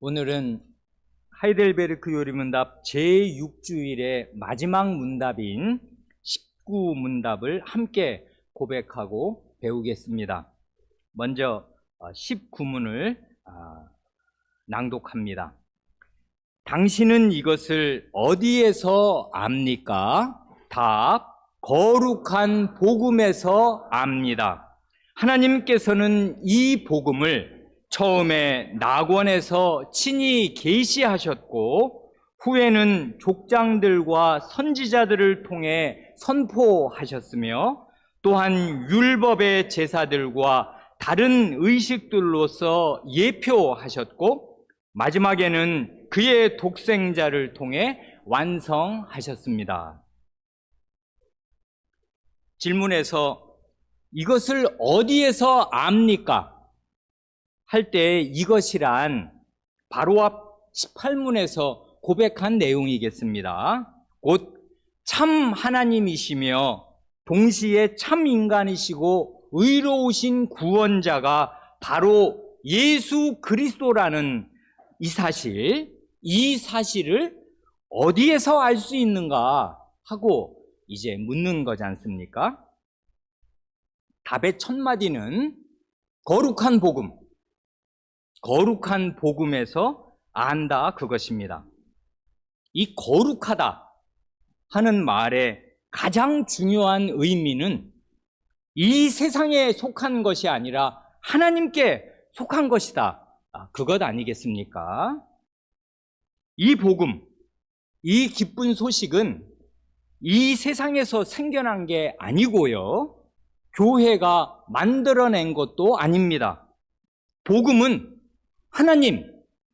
오늘은 하이델베르크 요리문답 제6주일의 마지막 문답인 19문답을 함께 고백하고 배우겠습니다. 먼저 19문을 낭독합니다. 당신은 이것을 어디에서 압니까? 답, 거룩한 복음에서 압니다. 하나님께서는 이 복음을 처음에 낙원에서 친히 계시하셨고 후에는 족장들과 선지자들을 통해 선포하셨으며 또한 율법의 제사들과 다른 의식들로서 예표하셨고 마지막에는 그의 독생자를 통해 완성하셨습니다. 질문에서 이것을 어디에서 압니까? 할 때 이것이란 바로 앞 18문에서 고백한 내용이겠습니다. 곧 참 하나님이시며 동시에 참 인간이시고 의로우신 구원자가 바로 예수 그리스도라는 이 사실을 어디에서 알 수 있는가 하고 이제 묻는 거지 않습니까? 답의 첫 마디는 거룩한 복음에서 안다 그것입니다. 이 거룩하다 하는 말의 가장 중요한 의미는 이 세상에 속한 것이 아니라 하나님께 속한 것이다. 그것 아니겠습니까? 이 복음, 이 기쁜 소식은 이 세상에서 생겨난 게 아니고요. 교회가 만들어낸 것도 아닙니다. 복음은 하나님,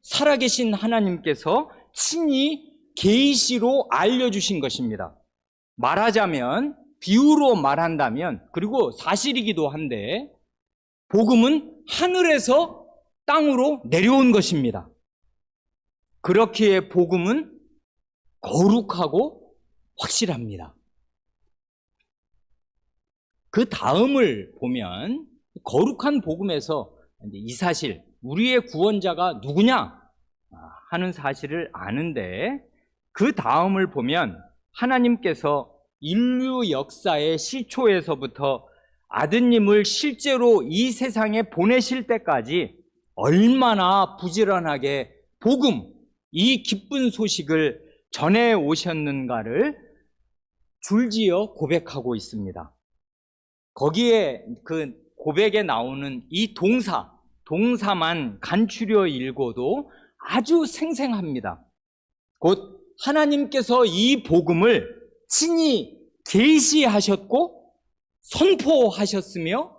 살아계신 하나님께서 친히 계시로 알려주신 것입니다. 말하자면, 비유로 말한다면, 그리고 사실이기도 한데, 복음은 하늘에서 땅으로 내려온 것입니다. 그렇기에 복음은 거룩하고 확실합니다. 그 다음을 보면, 거룩한 복음에서 이 사실, 우리의 구원자가 누구냐 하는 사실을 아는데 그 다음을 보면 하나님께서 인류 역사의 시초에서부터 아드님을 실제로 이 세상에 보내실 때까지 얼마나 부지런하게 복음, 이 기쁜 소식을 전해 오셨는가를 줄지어 고백하고 있습니다. 거기에 그 고백에 나오는 이 동사만 간추려 읽어도 아주 생생합니다. 곧 하나님께서 이 복음을 친히 계시하셨고 선포하셨으며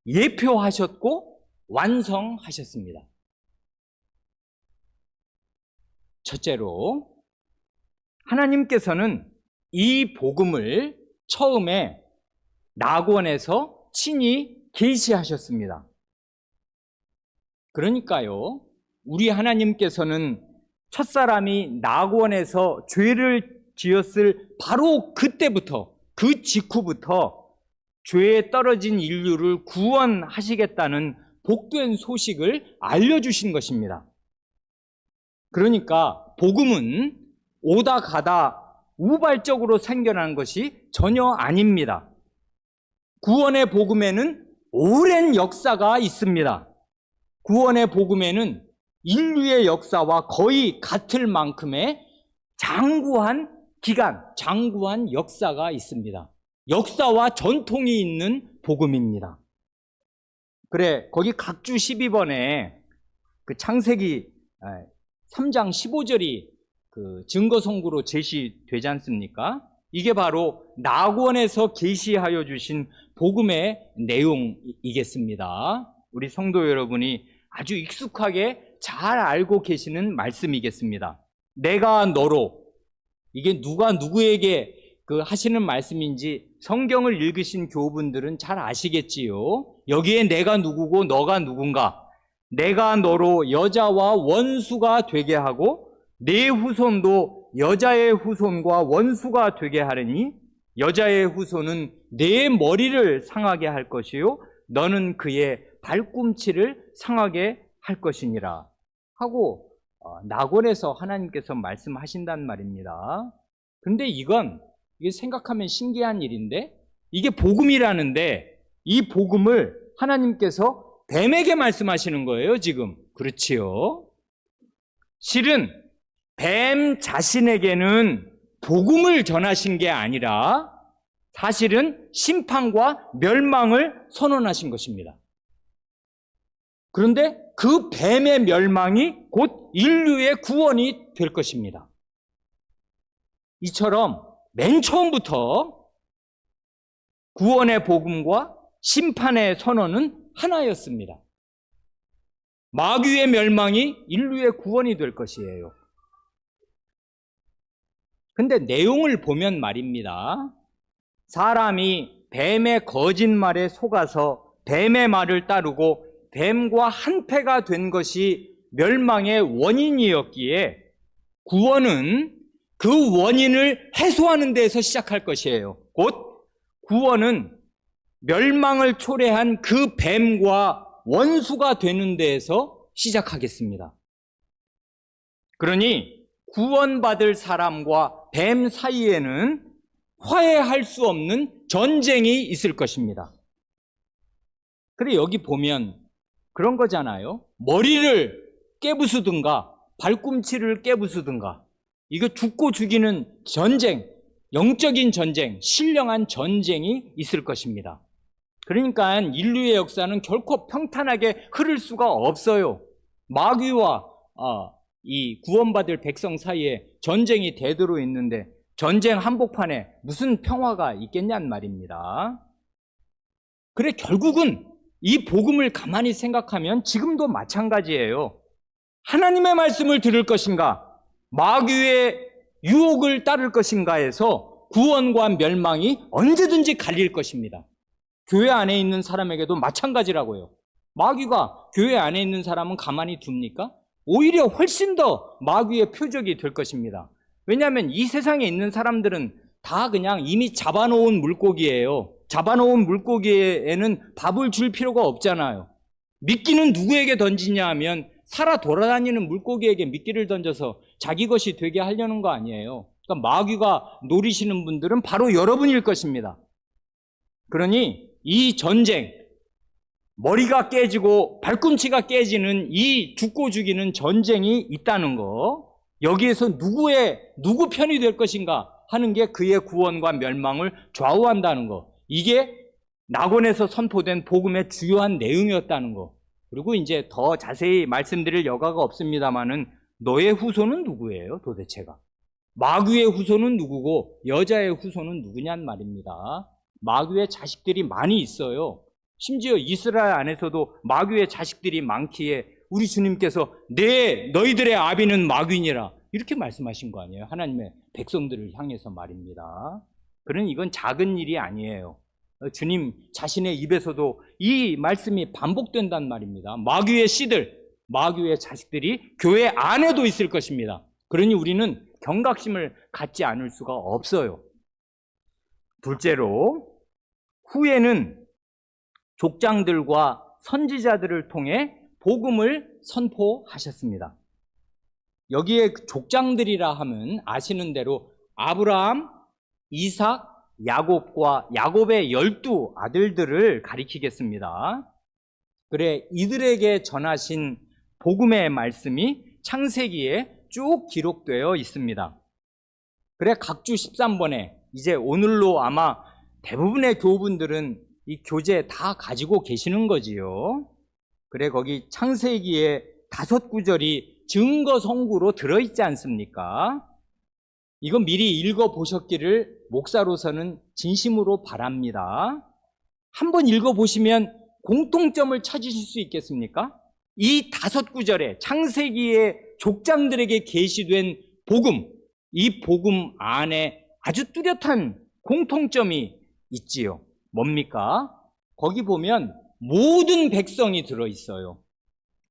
예표하셨고 완성하셨습니다. 첫째로 하나님께서는 이 복음을 처음에 낙원에서 친히 계시하셨습니다. 그러니까요, 우리 하나님께서는 첫사람이 낙원에서 죄를 지었을 바로 그때부터, 그 직후부터 죄에 떨어진 인류를 구원하시겠다는 복된 소식을 알려주신 것입니다. 그러니까 복음은 오다 가다 우발적으로 생겨난 것이 전혀 아닙니다. 구원의 복음에는 오랜 역사가 있습니다. 구원의 복음에는 인류의 역사와 거의 같을 만큼의 장구한 기간, 장구한 역사가 있습니다. 역사와 전통이 있는 복음입니다. 그래, 거기 각주 12번에 그 창세기 3장 15절이 그 증거성구로 제시되지 않습니까? 이게 바로 낙원에서 계시하여 주신 복음의 내용이겠습니다. 우리 성도 여러분이 아주 익숙하게 잘 알고 계시는 말씀이겠습니다. 내가 너로, 이게 누가 누구에게 그 하시는 말씀인지 성경을 읽으신 교우분들은 잘 아시겠지요. 여기에 내가 누구고 너가 누군가, 내가 너로 여자와 원수가 되게 하고 내 후손도 여자의 후손과 원수가 되게 하리니 여자의 후손은 내 머리를 상하게 할 것이요 너는 그의 발꿈치를 상하게 할 것이니라 하고 낙원에서 하나님께서 말씀하신단 말입니다. 근데 이게 생각하면 신기한 일인데, 이게 복음이라는데 이 복음을 하나님께서 뱀에게 말씀하시는 거예요, 지금. 그렇지요. 실은 뱀 자신에게는 복음을 전하신 게 아니라 사실은 심판과 멸망을 선언하신 것입니다. 그런데 그 뱀의 멸망이 곧 인류의 구원이 될 것입니다. 이처럼 맨 처음부터 구원의 복음과 심판의 선언은 하나였습니다. 마귀의 멸망이 인류의 구원이 될 것이에요. 근데 내용을 보면 말입니다. 사람이 뱀의 거짓말에 속아서 뱀의 말을 따르고 뱀과 한패가 된 것이 멸망의 원인이었기에 구원은 그 원인을 해소하는 데에서 시작할 것이에요. 곧 구원은 멸망을 초래한 그 뱀과 원수가 되는 데에서 시작하겠습니다. 그러니 구원받을 사람과 뱀 사이에는 화해할 수 없는 전쟁이 있을 것입니다. 그래, 여기 보면 그런 거잖아요. 머리를 깨부수든가 발꿈치를 깨부수든가, 이거 죽고 죽이는 전쟁, 영적인 전쟁, 신령한 전쟁이 있을 것입니다. 그러니까 인류의 역사는 결코 평탄하게 흐를 수가 없어요. 마귀와 이 구원받을 백성 사이에 전쟁이 대두로 있는데 전쟁 한복판에 무슨 평화가 있겠냔 말입니다. 그래, 결국은 이 복음을 가만히 생각하면 지금도 마찬가지예요. 하나님의 말씀을 들을 것인가, 마귀의 유혹을 따를 것인가에서 구원과 멸망이 언제든지 갈릴 것입니다. 교회 안에 있는 사람에게도 마찬가지라고요. 마귀가 교회 안에 있는 사람은 가만히 둡니까? 오히려 훨씬 더 마귀의 표적이 될 것입니다. 왜냐하면 이 세상에 있는 사람들은 다 그냥 이미 잡아놓은 물고기예요. 잡아놓은 물고기에는 밥을 줄 필요가 없잖아요. 미끼는 누구에게 던지냐 하면 살아 돌아다니는 물고기에게 미끼를 던져서 자기 것이 되게 하려는 거 아니에요. 그러니까 마귀가 노리시는 분들은 바로 여러분일 것입니다. 그러니 이 전쟁, 머리가 깨지고 발꿈치가 깨지는 이 죽고 죽이는 전쟁이 있다는 거, 여기에서 누구 편이 될 것인가 하는 게 그의 구원과 멸망을 좌우한다는 거, 이게 낙원에서 선포된 복음의 주요한 내용이었다는 거. 그리고 이제 더 자세히 말씀드릴 여가가 없습니다만은 너의 후손은 누구예요, 도대체가? 마귀의 후손은 누구고 여자의 후손은 누구냔 말입니다. 마귀의 자식들이 많이 있어요. 심지어 이스라엘 안에서도 마귀의 자식들이 많기에 우리 주님께서 너희들의 아비는 마귀니라 이렇게 말씀하신 거 아니에요? 하나님의 백성들을 향해서 말입니다. 그러니 이건 작은 일이 아니에요. 주님 자신의 입에서도 이 말씀이 반복된단 말입니다. 마귀의 씨들, 마귀의 자식들이 교회 안에도 있을 것입니다. 그러니 우리는 경각심을 갖지 않을 수가 없어요. 둘째로, 후에는 족장들과 선지자들을 통해 복음을 선포하셨습니다. 여기에 족장들이라 하면 아시는 대로 아브라함, 이삭, 야곱과 야곱의 12 아들들을 가리키겠습니다. 그래, 이들에게 전하신 복음의 말씀이 창세기에 쭉 기록되어 있습니다. 그래, 각주 13번에 이제 오늘로 아마 대부분의 교우분들은 이 교재 다 가지고 계시는 거지요. 그래, 거기 창세기에 5구절이 증거 성구로 들어있지 않습니까? 이거 미리 읽어보셨기를 목사로서는 진심으로 바랍니다. 한번 읽어보시면 공통점을 찾으실 수 있겠습니까? 이 5구절에 창세기의 족장들에게 계시된 복음, 이 복음 안에 아주 뚜렷한 공통점이 있지요. 뭡니까? 거기 보면 모든 백성이 들어있어요.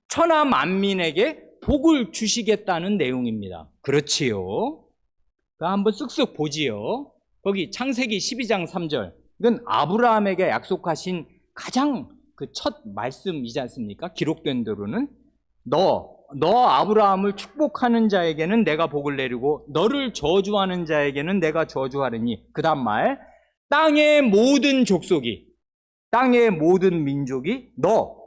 천하 만민에게 복을 주시겠다는 내용입니다. 그렇지요. 한번 쓱쓱 보지요. 거기 창세기 12장 3절. 이건 아브라함에게 약속하신 가장 그 첫 말씀이지 않습니까? 기록된 대로는 너, 너 아브라함을 축복하는 자에게는 내가 복을 내리고 너를 저주하는 자에게는 내가 저주하리니. 그 다음 말, 땅의 모든 족속이, 땅의 모든 민족이 너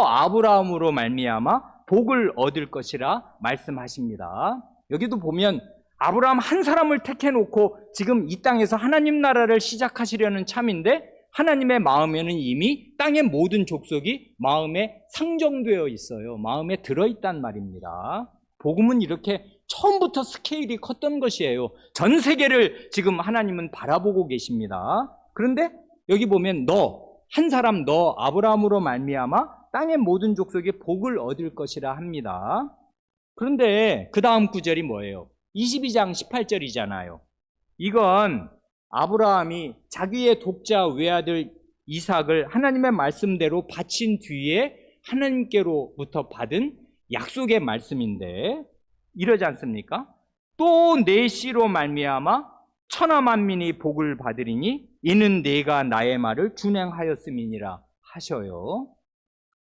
아브라함으로 말미암아 복을 얻을 것이라 말씀하십니다. 여기도 보면 아브라함 한 사람을 택해놓고 지금 이 땅에서 하나님 나라를 시작하시려는 참인데, 하나님의 마음에는 이미 땅의 모든 족속이 마음에 상정되어 있어요. 마음에 들어있단 말입니다. 복음은 이렇게 처음부터 스케일이 컸던 것이에요. 전 세계를 지금 하나님은 바라보고 계십니다. 그런데 여기 보면 한 사람 너 아브라함으로 말미암아 땅의 모든 족속이 복을 얻을 것이라 합니다. 그런데 그 다음 구절이 뭐예요? 22장 18절이잖아요. 이건 아브라함이 자기의 독자 외아들 이삭을 하나님의 말씀대로 바친 뒤에 하나님께로부터 받은 약속의 말씀인데, 이러지 않습니까? 또 내 씨로 말미암아 천하 만민이 복을 받으리니 이는 내가 나의 말을 준행하였음이니라 하셔요.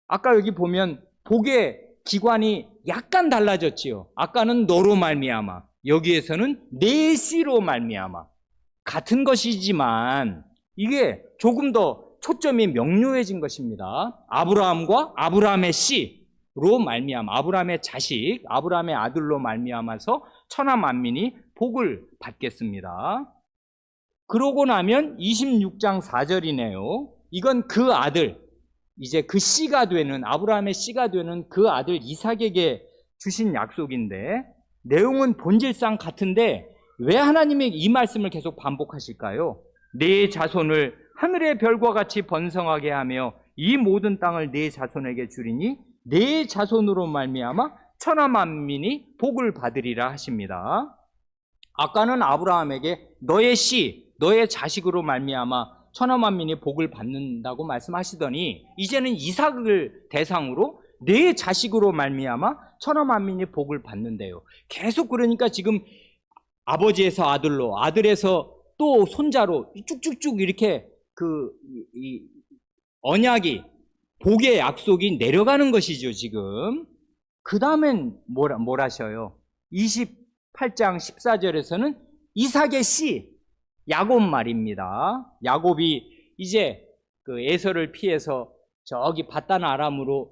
아까 여기 보면 복의 기관이 약간 달라졌지요. 아까는 너로 말미암아, 여기에서는 내 씨로 말미암아. 같은 것이지만 이게 조금 더 초점이 명료해진 것입니다. 아브라함과 아브라함의 씨로 말미암아, 아브라함의 자식, 아브라함의 아들로 말미암아서 천하 만민이 복을 받겠습니다. 그러고 나면 26장 4절이네요. 이건 그 아들, 이제 그 씨가 되는, 아브라함의 씨가 되는 그 아들 이삭에게 주신 약속인데, 내용은 본질상 같은데 왜 하나님이 이 말씀을 계속 반복하실까요? 내 자손을 하늘의 별과 같이 번성하게 하며 이 모든 땅을 내 자손에게 주리니 내 자손으로 말미암아 천하 만민이 복을 받으리라 하십니다. 아까는 아브라함에게 너의 씨, 너의 자식으로 말미암아 천하 만민이 복을 받는다고 말씀하시더니 이제는 이삭을 대상으로 내 자식으로 말미암아 천하 만민이 복을 받는데요. 계속 그러니까 지금 아버지에서 아들로, 아들에서 또 손자로 쭉쭉쭉 이렇게 이 언약이, 복의 약속이 내려가는 것이죠, 지금. 그 다음엔 뭘 하셔요? 28장 14절에서는 이삭의 씨, 야곱 말입니다. 야곱이 이제 그 에서를 피해서 저기 바단 아람으로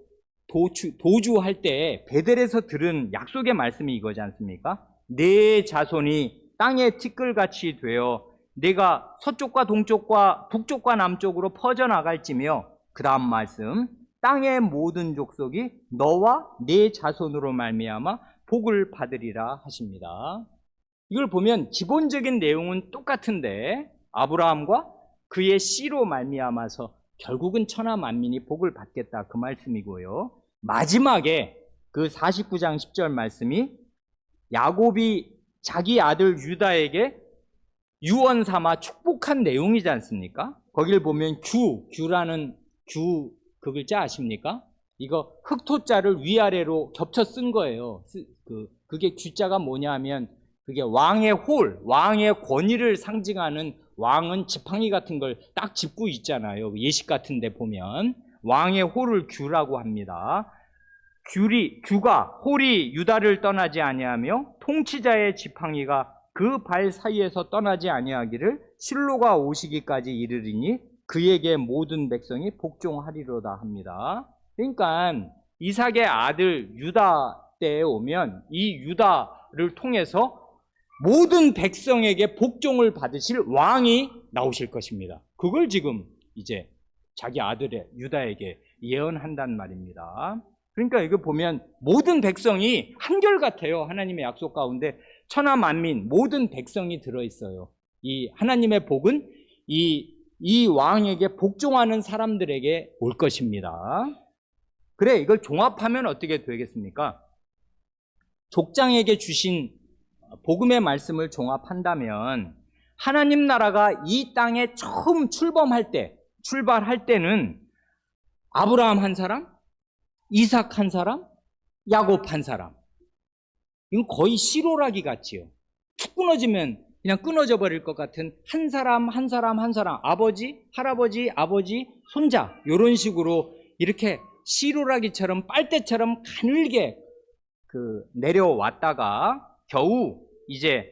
도주할 때 베델에서 들은 약속의 말씀이 이거지 않습니까? 내 자손이 땅의 티끌같이 되어 내가 서쪽과 동쪽과 북쪽과 남쪽으로 퍼져나갈지며, 그 다음 말씀, 땅의 모든 족속이 너와 내 자손으로 말미암아 복을 받으리라 하십니다. 이걸 보면 기본적인 내용은 똑같은데 아브라함과 그의 씨로 말미암아서 결국은 천하 만민이 복을 받겠다, 그 말씀이고요. 마지막에 그 49장 10절 말씀이 야곱이 자기 아들 유다에게 유언 삼아 축복한 내용이지 않습니까? 거기를 보면 규라는 그 글자 아십니까? 이거 흑토자를 위아래로 겹쳐 쓴 거예요. 그게 규자가 뭐냐 하면 그게 왕의 왕의 권위를 상징하는, 왕은 지팡이 같은 걸 딱 짚고 있잖아요. 예식 같은 데 보면 왕의 홀을 규라고 합니다. 홀이 유다를 떠나지 아니하며 통치자의 지팡이가 그 발 사이에서 떠나지 아니하기를 실로가 오시기까지 이르리니 그에게 모든 백성이 복종하리로다 합니다. 그러니까 이삭의 아들 유다 때에 오면 이 유다를 통해서 모든 백성에게 복종을 받으실 왕이 나오실 것입니다. 그걸 지금 이제 자기 아들의 유다에게 예언한단 말입니다. 그러니까 이거 보면 모든 백성이 한결같아요. 하나님의 약속 가운데 천하 만민 모든 백성이 들어있어요. 이 하나님의 복은 이 왕에게 복종하는 사람들에게 올 것입니다. 그래, 이걸 종합하면 어떻게 되겠습니까? 족장에게 주신 복음의 말씀을 종합한다면 하나님 나라가 이 땅에 처음 출발할 때는 아브라함 한 사람, 이삭 한 사람, 야곱 한 사람. 이건 거의 시로라기 같지요. 툭 끊어지면 그냥 끊어져 버릴 것 같은 한 사람, 아버지, 할아버지, 아버지, 손자, 이런 식으로 이렇게 시로라기처럼 빨대처럼 가늘게 내려왔다가 겨우 이제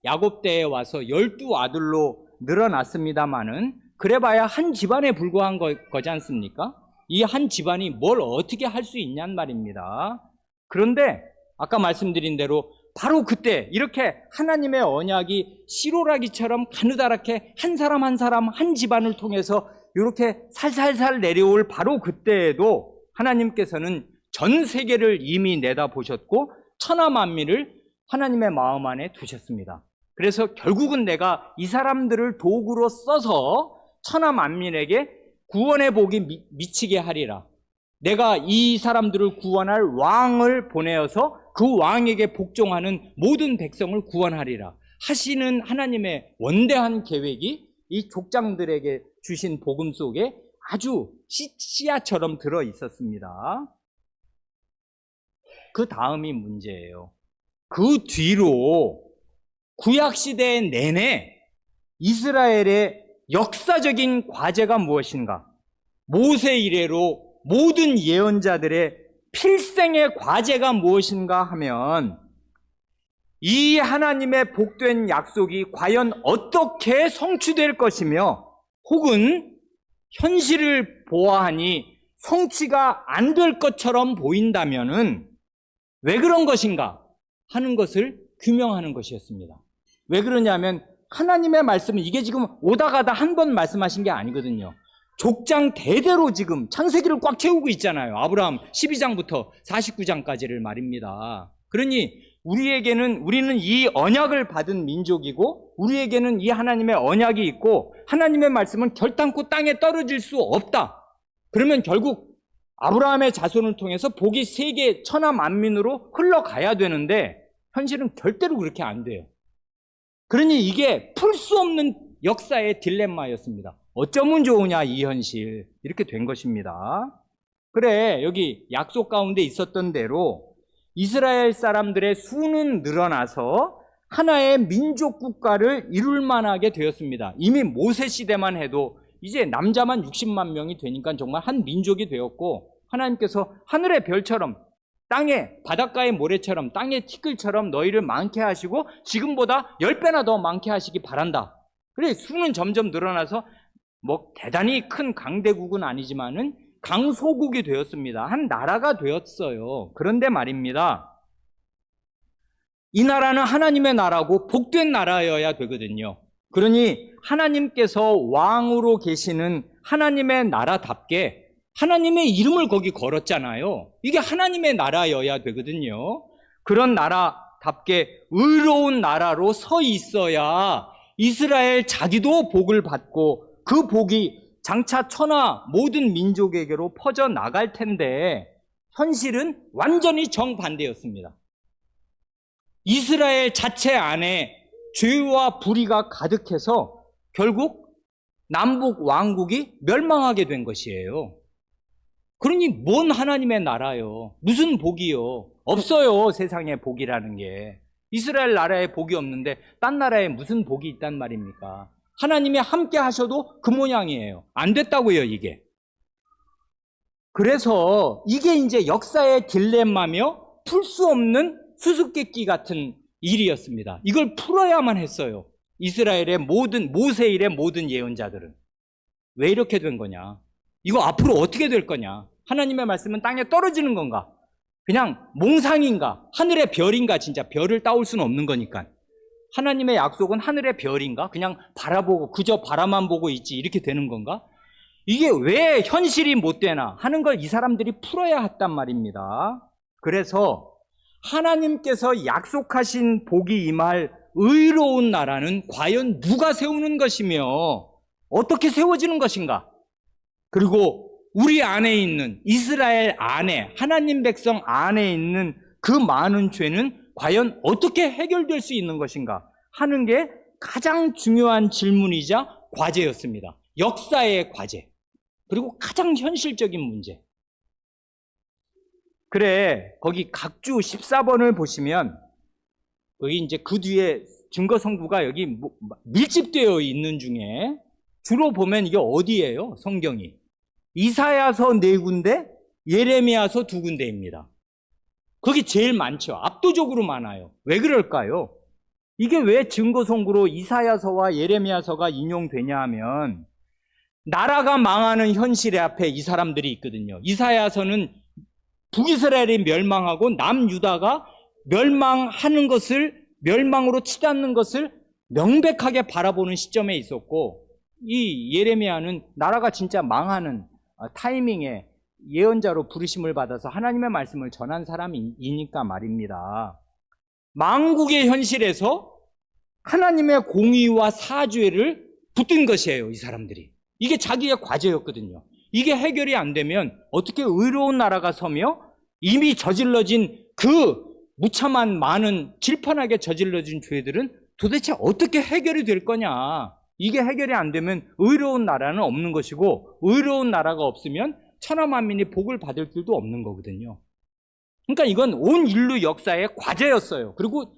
야곱 때에 와서 12아들로 늘어났습니다마는 그래봐야 한 집안에 불과한 거지 않습니까? 이 한 집안이 뭘 어떻게 할 수 있냔 말입니다. 그런데 아까 말씀드린 대로 바로 그때 이렇게 하나님의 언약이 씨로라기처럼 가느다랗게 한 사람 한 사람 한 집안을 통해서 이렇게 살살살 내려올 바로 그때에도 하나님께서는 전 세계를 이미 내다보셨고 천하 만민을 하나님의 마음 안에 두셨습니다. 그래서 결국은 내가 이 사람들을 도구로 써서 천하 만민에게 구원의 복이 미치게 하리라. 내가 이 사람들을 구원할 왕을 보내어서 그 왕에게 복종하는 모든 백성을 구원하리라 하시는 하나님의 원대한 계획이 이 족장들에게 주신 복음 속에 아주 씨앗처럼 들어 있었습니다. 그 다음이 문제예요. 그 뒤로 구약시대 내내 이스라엘의 역사적인 과제가 무엇인가? 모세 이래로 모든 예언자들의 필생의 과제가 무엇인가 하면 이 하나님의 복된 약속이 과연 어떻게 성취될 것이며 혹은 현실을 보아하니 성취가 안 될 것처럼 보인다면은 왜 그런 것인가 하는 것을 규명하는 것이었습니다. 왜 그러냐면 하나님의 말씀은 이게 지금 오다 가다 한 번 말씀하신 게 아니거든요. 족장 대대로 지금 창세기를 꽉 채우고 있잖아요. 아브라함 12장부터 49장까지를 말입니다. 그러니 우리는 이 언약을 받은 민족이고 우리에게는 이 하나님의 언약이 있고 하나님의 말씀은 결단코 땅에 떨어질 수 없다. 그러면 결국 아브라함의 자손을 통해서 복이 세계 천하 만민으로 흘러가야 되는데 현실은 절대로 그렇게 안 돼요. 그러니 이게 풀 수 없는 역사의 딜레마였습니다. 어쩌면 좋으냐 이 현실 이렇게 된 것입니다. 그래 여기 약속 가운데 있었던 대로 이스라엘 사람들의 수는 늘어나서 하나의 민족 국가를 이룰 만하게 되었습니다. 이미 모세 시대만 해도 이제 남자만 60만 명이 되니까 정말 한 민족이 되었고 하나님께서 하늘의 별처럼 땅에 바닷가의 모래처럼 땅의 티끌처럼 너희를 많게 하시고 지금보다 10배나 더 많게 하시기 바란다. 그래 수는 점점 늘어나서 뭐 대단히 큰 강대국은 아니지만은 강소국이 되었습니다. 한 나라가 되었어요. 그런데 말입니다. 이 나라는 하나님의 나라고 복된 나라여야 되거든요. 그러니 하나님께서 왕으로 계시는 하나님의 나라답게 하나님의 이름을 거기 걸었잖아요. 이게 하나님의 나라여야 되거든요. 그런 나라답게 의로운 나라로 서 있어야 이스라엘 자기도 복을 받고 그 복이 장차 천하 모든 민족에게로 퍼져나갈 텐데 현실은 완전히 정반대였습니다. 이스라엘 자체 안에 죄와 불의가 가득해서 결국 남북 왕국이 멸망하게 된 것이에요. 그러니 뭔 하나님의 나라요? 무슨 복이요? 없어요. 세상에 복이라는 게. 이스라엘 나라에 복이 없는데 딴 나라에 무슨 복이 있단 말입니까? 하나님이 함께 하셔도 그 모양이에요. 안 됐다고요, 이게. 그래서 이게 이제 역사의 딜레마며 풀 수 없는 수수께끼 같은 일이었습니다. 이걸 풀어야만 했어요. 이스라엘의 모세 일의 모든 예언자들은. 왜 이렇게 된 거냐? 이거 앞으로 어떻게 될 거냐? 하나님의 말씀은 땅에 떨어지는 건가? 그냥 몽상인가? 하늘의 별인가? 진짜 별을 따올 수는 없는 거니까. 하나님의 약속은 하늘의 별인가? 그냥 바라보고 그저 바라만 보고 있지 이렇게 되는 건가? 이게 왜 현실이 못 되나 하는 걸 이 사람들이 풀어야 했단 말입니다. 그래서 하나님께서 약속하신 복이 임할 의로운 나라는 과연 누가 세우는 것이며 어떻게 세워지는 것인가? 그리고 우리 안에 있는 이스라엘 안에 하나님 백성 안에 있는 그 많은 죄는 과연 어떻게 해결될 수 있는 것인가 하는 게 가장 중요한 질문이자 과제였습니다. 역사의 과제. 그리고 가장 현실적인 문제. 그래, 거기 각주 14번을 보시면 여기 이제 그 뒤에 증거 성구가 여기 밀집되어 있는 중에 주로 보면 이게 어디예요? 성경이. 이사야서 4군데, 예레미야서 2군데입니다. 그게 제일 많죠. 압도적으로 많아요. 왜 그럴까요? 이게 왜 증거송구로 이사야서와 예레미야서가 인용되냐 하면 나라가 망하는 현실 앞에 이 사람들이 있거든요. 이사야서는 북이스라엘이 멸망하고 남유다가 멸망하는 것을, 멸망으로 치닫는 것을 명백하게 바라보는 시점에 있었고, 이 예레미야는 나라가 진짜 망하는 타이밍에 예언자로 부르심을 받아서 하나님의 말씀을 전한 사람이니까 말입니다. 망국의 현실에서 하나님의 공의와 사죄를 붙든 것이에요, 이 사람들이. 이게 자기의 과제였거든요. 이게 해결이 안 되면 어떻게 의로운 나라가 서며 이미 저질러진 그 무참한 많은 질펀하게 저질러진 죄들은 도대체 어떻게 해결이 될 거냐. 이게 해결이 안 되면 의로운 나라는 없는 것이고, 의로운 나라가 없으면 천하 만민이 복을 받을 길도 없는 거거든요. 그러니까 이건 온 인류 역사의 과제였어요. 그리고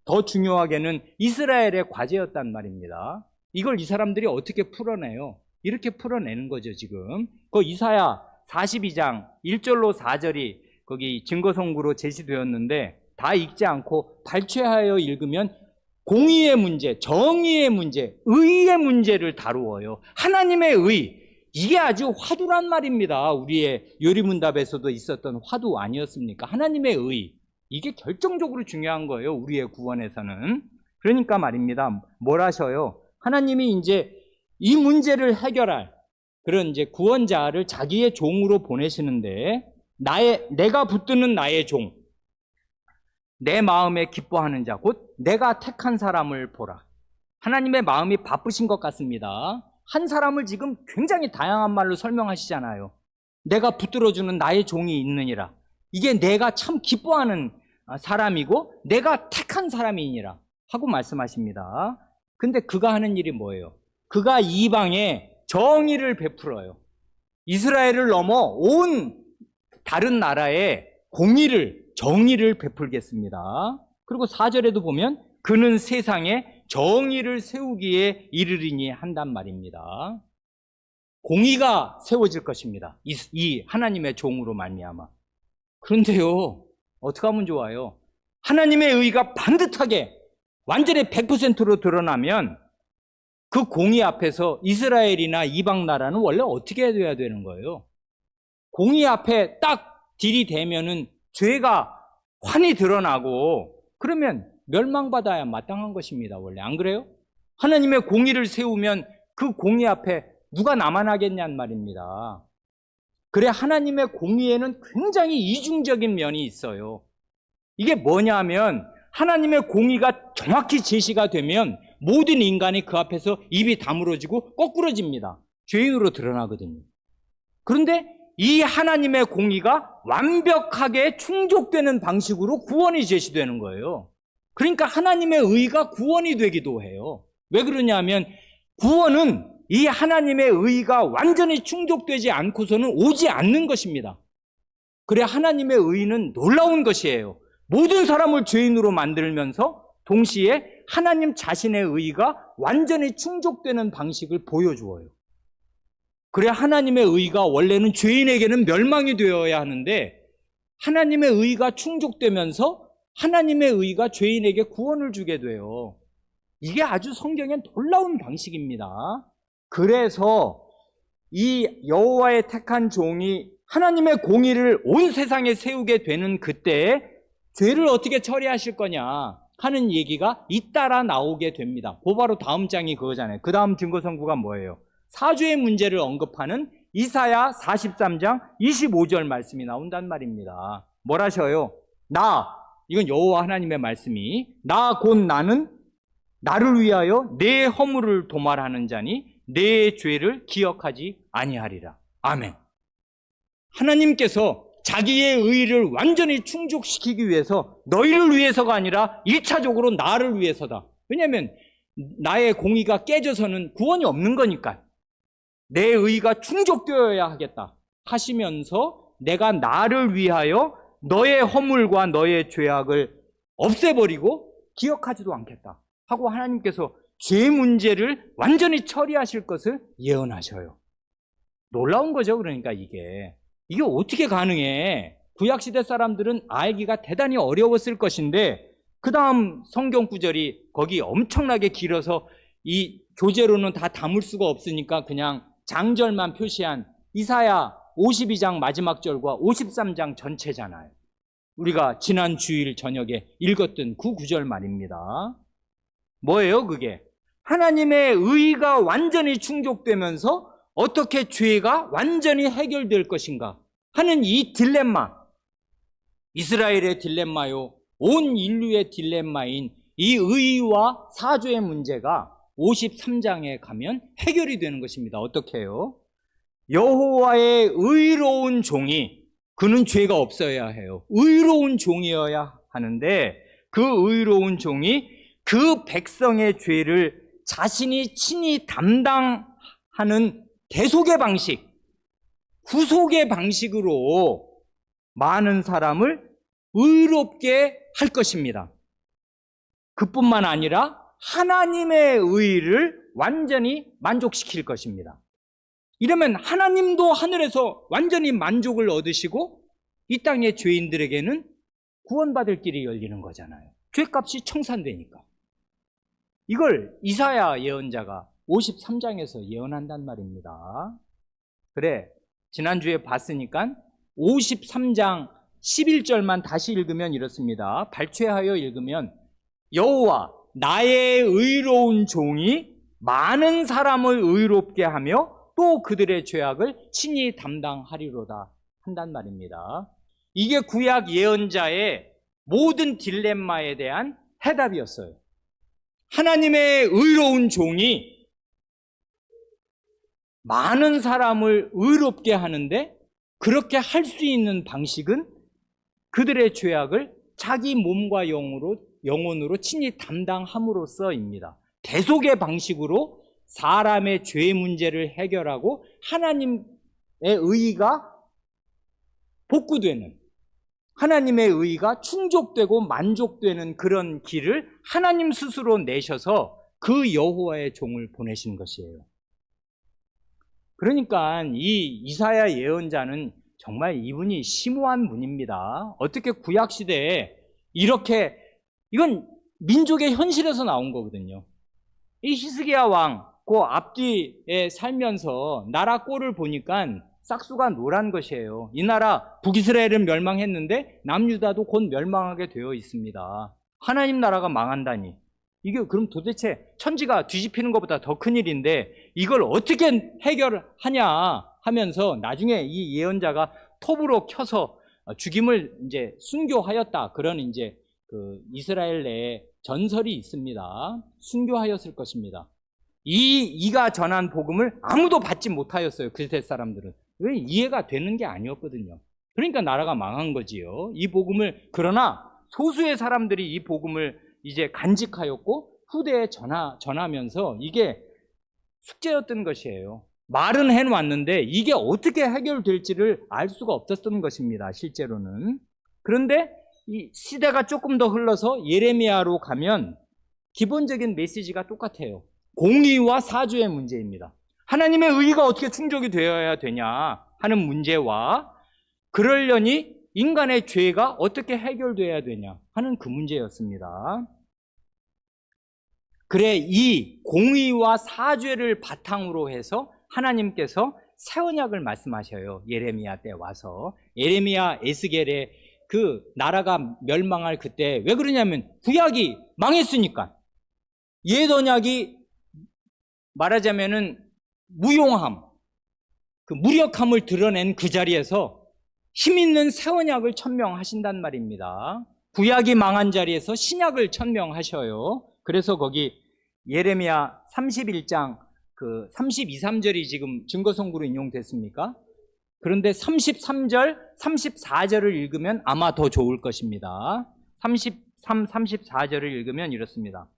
더 중요하게는 이스라엘의 과제였단 말입니다. 이걸 이 사람들이 어떻게 풀어내요? 이렇게 풀어내는 거죠, 지금. 그 이사야 42장 1절로 4절이 거기 증거송구로 제시되었는데 다 읽지 않고 발췌하여 읽으면 공의의 문제, 정의의 문제, 의의 문제를 다루어요. 하나님의 의, 이게 아주 화두란 말입니다. 우리의 요리문답에서도 있었던 화두 아니었습니까? 하나님의 의, 이게 결정적으로 중요한 거예요, 우리의 구원에서는. 그러니까 말입니다. 뭘 하셔요? 하나님이 이제 이 문제를 해결할 그런 이제 구원자를 자기의 종으로 보내시는데, 내가 붙드는 나의 종, 내 마음에 기뻐하는 자, 곧 내가 택한 사람을 보라. 하나님의 마음이 바쁘신 것 같습니다. 한 사람을 지금 굉장히 다양한 말로 설명하시잖아요. 내가 붙들어주는 나의 종이 있느니라. 이게 내가 참 기뻐하는 사람이고 내가 택한 사람이니라 하고 말씀하십니다. 근데 그가 하는 일이 뭐예요? 그가 이방에 정의를 베풀어요. 이스라엘을 넘어 온 다른 나라에 공의를, 정의를 베풀겠습니다. 그리고 4절에도 보면 그는 세상에 정의를 세우기에 이르리니 한단 말입니다. 공의가 세워질 것입니다. 이 하나님의 종으로 말미암아. 그런데요, 어떻게 하면 좋아요? 하나님의 의가 반듯하게 완전히 100%로 드러나면 그 공의 앞에서 이스라엘이나 이방 나라는 원래 어떻게 돼야 되는 거예요? 공의 앞에 딱 들이대면은 죄가 환히 드러나고 그러면 멸망받아야 마땅한 것입니다. 원래 안 그래요? 하나님의 공의를 세우면 그 공의 앞에 누가 남아나겠냐는 말입니다. 그래, 하나님의 공의에는 굉장히 이중적인 면이 있어요. 이게 뭐냐면 하나님의 공의가 정확히 제시가 되면 모든 인간이 그 앞에서 입이 다물어지고 거꾸러집니다. 죄인으로 드러나거든요. 그런데 이 하나님의 공의가 완벽하게 충족되는 방식으로 구원이 제시되는 거예요. 그러니까 하나님의 의가 구원이 되기도 해요. 왜 그러냐면 구원은 이 하나님의 의가 완전히 충족되지 않고서는 오지 않는 것입니다. 그래, 하나님의 의는 놀라운 것이에요. 모든 사람을 죄인으로 만들면서 동시에 하나님 자신의 의가 완전히 충족되는 방식을 보여주어요. 그래, 하나님의 의가 원래는 죄인에게는 멸망이 되어야 하는데 하나님의 의가 충족되면서 하나님의 의가 죄인에게 구원을 주게 돼요. 이게 아주 성경의 놀라운 방식입니다. 그래서 이 여호와의 택한 종이 하나님의 공의를 온 세상에 세우게 되는 그때 죄를 어떻게 처리하실 거냐 하는 얘기가 잇따라 나오게 됩니다. 바로 다음 장이 그거잖아요. 그 다음 증거선구가 뭐예요? 사죄의 문제를 언급하는 이사야 43장 25절 말씀이 나온단 말입니다. 뭘 하셔요? 이건 여호와 하나님의 말씀이 곧 나는 나를 위하여 내 허물을 도말하는 자니 내 죄를 기억하지 아니하리라. 아멘. 하나님께서 자기의 의를 완전히 충족시키기 위해서 너희를 위해서가 아니라 1차적으로 나를 위해서다. 왜냐하면 나의 공의가 깨져서는 구원이 없는 거니까 내 의가 충족되어야 하겠다 하시면서 내가 나를 위하여 너의 허물과 너의 죄악을 없애버리고 기억하지도 않겠다 하고 하나님께서 죄 문제를 완전히 처리하실 것을 예언하셔요. 놀라운 거죠. 그러니까 이게 어떻게 가능해? 구약시대 사람들은 알기가 대단히 어려웠을 것인데 그 다음 성경 구절이 거기 엄청나게 길어서 이 교재로는 다 담을 수가 없으니까 그냥 장절만 표시한 이사야 52장 마지막 절과 53장 전체잖아요. 우리가 지난 주일 저녁에 읽었던 그 구절 말입니다. 뭐예요 그게? 하나님의 의가 완전히 충족되면서 어떻게 죄가 완전히 해결될 것인가 하는 이 딜레마, 이스라엘의 딜레마요, 온 인류의 딜레마인 이 의와 사죄의 문제가 53장에 가면 해결이 되는 것입니다. 어떻게 해요? 여호와의 의로운 종이, 그는 죄가 없어야 해요. 의로운 종이어야 하는데 그 의로운 종이 그 백성의 죄를 자신이 친히 담당하는 대속의 방식, 구속의 방식으로 많은 사람을 의롭게 할 것입니다. 그뿐만 아니라 하나님의 의를 완전히 만족시킬 것입니다. 이러면 하나님도 하늘에서 완전히 만족을 얻으시고 이 땅의 죄인들에게는 구원받을 길이 열리는 거잖아요. 죄값이 청산되니까. 이걸 이사야 예언자가 53장에서 예언한단 말입니다. 그래, 지난주에 봤으니까 53장 11절만 다시 읽으면 이렇습니다. 발췌하여 읽으면 여호와 나의 의로운 종이 많은 사람을 의롭게 하며 또 그들의 죄악을 친히 담당하리로다 한단 말입니다. 이게 구약 예언자의 모든 딜레마에 대한 해답이었어요. 하나님의 의로운 종이 많은 사람을 의롭게 하는데 그렇게 할 수 있는 방식은 그들의 죄악을 자기 몸과 영혼으로 친히 담당함으로써입니다. 대속의 방식으로 사람의 죄 문제를 해결하고 하나님의 의의가 복구되는, 하나님의 의의가 충족되고 만족되는 그런 길을 하나님 스스로 내셔서 그 여호와의 종을 보내신 것이에요. 그러니까 이 이사야 예언자는 정말 이분이 심오한 분입니다. 어떻게 구약시대에 이렇게, 이건 민족의 현실에서 나온 거거든요. 이 히스기야 왕, 그 앞뒤에 살면서 나라 꼴을 보니까 싹수가 노란 것이에요. 이 나라 북이스라엘은 멸망했는데 남유다도 곧 멸망하게 되어 있습니다. 하나님 나라가 망한다니. 이게 그럼 도대체 천지가 뒤집히는 것보다 더 큰일인데 이걸 어떻게 해결하냐 하면서 나중에 이 예언자가 톱으로 켜서 죽임을 이제 순교하였다. 그런 이제 그 이스라엘 내에 전설이 있습니다. 순교하였을 것입니다. 이가 전한 복음을 아무도 받지 못하였어요. 그때 사람들은. 왜? 이해가 되는 게 아니었거든요. 그러니까 나라가 망한 거지요. 이 복음을, 그러나 소수의 사람들이 이 복음을 이제 간직하였고 후대에 전하면서 이게 숙제였던 것이에요. 말은 해놓았는데 이게 어떻게 해결될지를 알 수가 없었던 것입니다. 실제로는. 그런데 이 시대가 조금 더 흘러서 예레미야로 가면 기본적인 메시지가 똑같아요. 공의와 사죄의 문제입니다. 하나님의 의의가 어떻게 충족이 되어야 되냐 하는 문제와 그러려니 인간의 죄가 어떻게 해결되어야 되냐 하는 그 문제였습니다. 그래, 이 공의와 사죄를 바탕으로 해서 하나님께서 새 언약을 말씀하셔요. 예레미야 때 와서. 예레미야 에스겔의 그 나라가 멸망할 그때 왜 그러냐면 구약이 망했으니까. 옛 언약이 말하자면은 무용함, 그 무력함을 드러낸 그 자리에서 힘 있는 새 언약을 천명하신단 말입니다. 구약이 망한 자리에서 신약을 천명하셔요. 그래서 거기 예레미야 31장 그 32, 3절이 지금 증거성구로 인용됐습니까? 그런데 33절, 34절을 읽으면 아마 더 좋을 것입니다. 33, 34절을 읽으면 이렇습니다.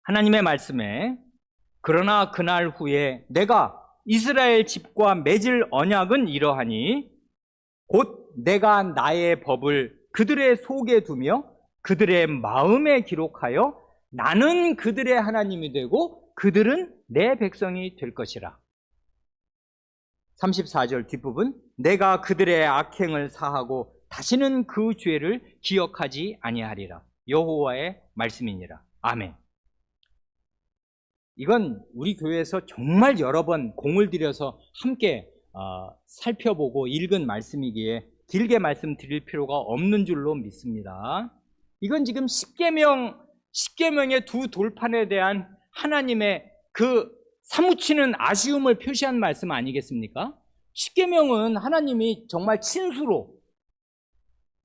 하나님의 말씀에 그러나 그날 후에 내가 이스라엘 집과 맺을 언약은 이러하니 곧 내가 나의 법을 그들의 속에 두며 그들의 마음에 기록하여 나는 그들의 하나님이 되고 그들은 내 백성이 될 것이라. 34절 뒷부분, 내가 그들의 악행을 사하고 다시는 그 죄를 기억하지 아니하리라. 여호와의 말씀이니라. 아멘. 이건 우리 교회에서 정말 여러 번 공을 들여서 함께 살펴보고 읽은 말씀이기에 길게 말씀드릴 필요가 없는 줄로 믿습니다. 이건 지금 십계명의 두 돌판에 대한 하나님의 그 사무치는 아쉬움을 표시한 말씀 아니겠습니까? 십계명은 하나님이 정말 친수로,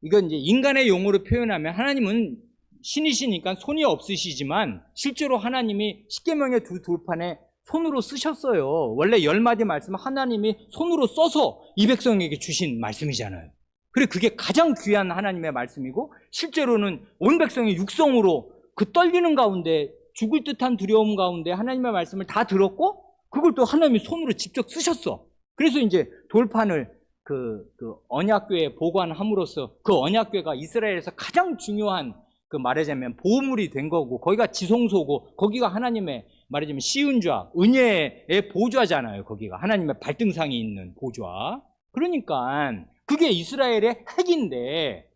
이건 이제 인간의 용어로 표현하면 하나님은 신이시니까 손이 없으시지만 실제로 하나님이 십계명의 두 돌판에 손으로 쓰셨어요. 원래 10마디 말씀 하나님이 손으로 써서 이 백성에게 주신 말씀이잖아요. 그래, 그게 가장 귀한 하나님의 말씀이고, 실제로는 온 백성이 육성으로 그 떨리는 가운데, 죽을 듯한 두려움 가운데 하나님의 말씀을 다 들었고, 그걸 또 하나님이 손으로 직접 쓰셨어. 그래서 이제 돌판을 그 언약궤에 보관함으로써 그 언약궤가 이스라엘에서 가장 중요한, 그 말하자면 보물이 된 거고, 거기가 지성소고, 거기가 하나님의 말하자면 시은좌, 은혜의 보좌잖아요. 거기가 하나님의 발등상이 있는 보좌. 그러니까 그게 이스라엘의 핵인데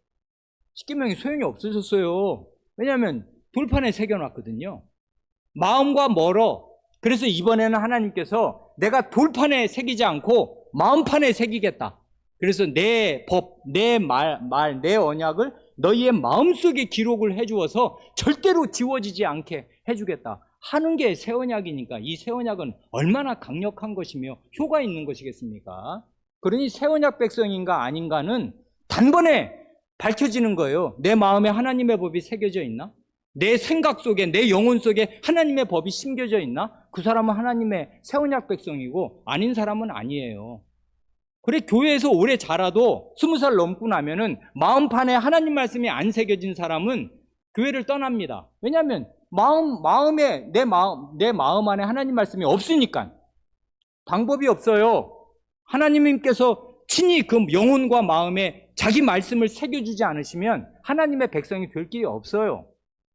십계명이 소용이 없어졌어요. 왜냐하면 돌판에 새겨놨거든요. 마음과 멀어. 그래서 이번에는 하나님께서 내가 돌판에 새기지 않고 마음판에 새기겠다. 그래서 내 법, 내 말, 내 언약을 너희의 마음속에 기록을 해주어서 절대로 지워지지 않게 해주겠다 하는 게 새 언약이니까, 이 새 언약은 얼마나 강력한 것이며 효과 있는 것이겠습니까? 그러니 새 언약 백성인가 아닌가는 단번에 밝혀지는 거예요. 내 마음에 하나님의 법이 새겨져 있나? 내 생각 속에, 내 영혼 속에 하나님의 법이 심겨져 있나? 그 사람은 하나님의 새 언약 백성이고 아닌 사람은 아니에요. 그래, 교회에서 오래 자라도 20살 넘고 나면은 마음판에 하나님 말씀이 안 새겨진 사람은 교회를 떠납니다. 왜냐하면 내 마음 안에 하나님 말씀이 없으니까. 방법이 없어요. 하나님께서 친히 그 영혼과 마음에 자기 말씀을 새겨주지 않으시면 하나님의 백성이 될 길이 없어요.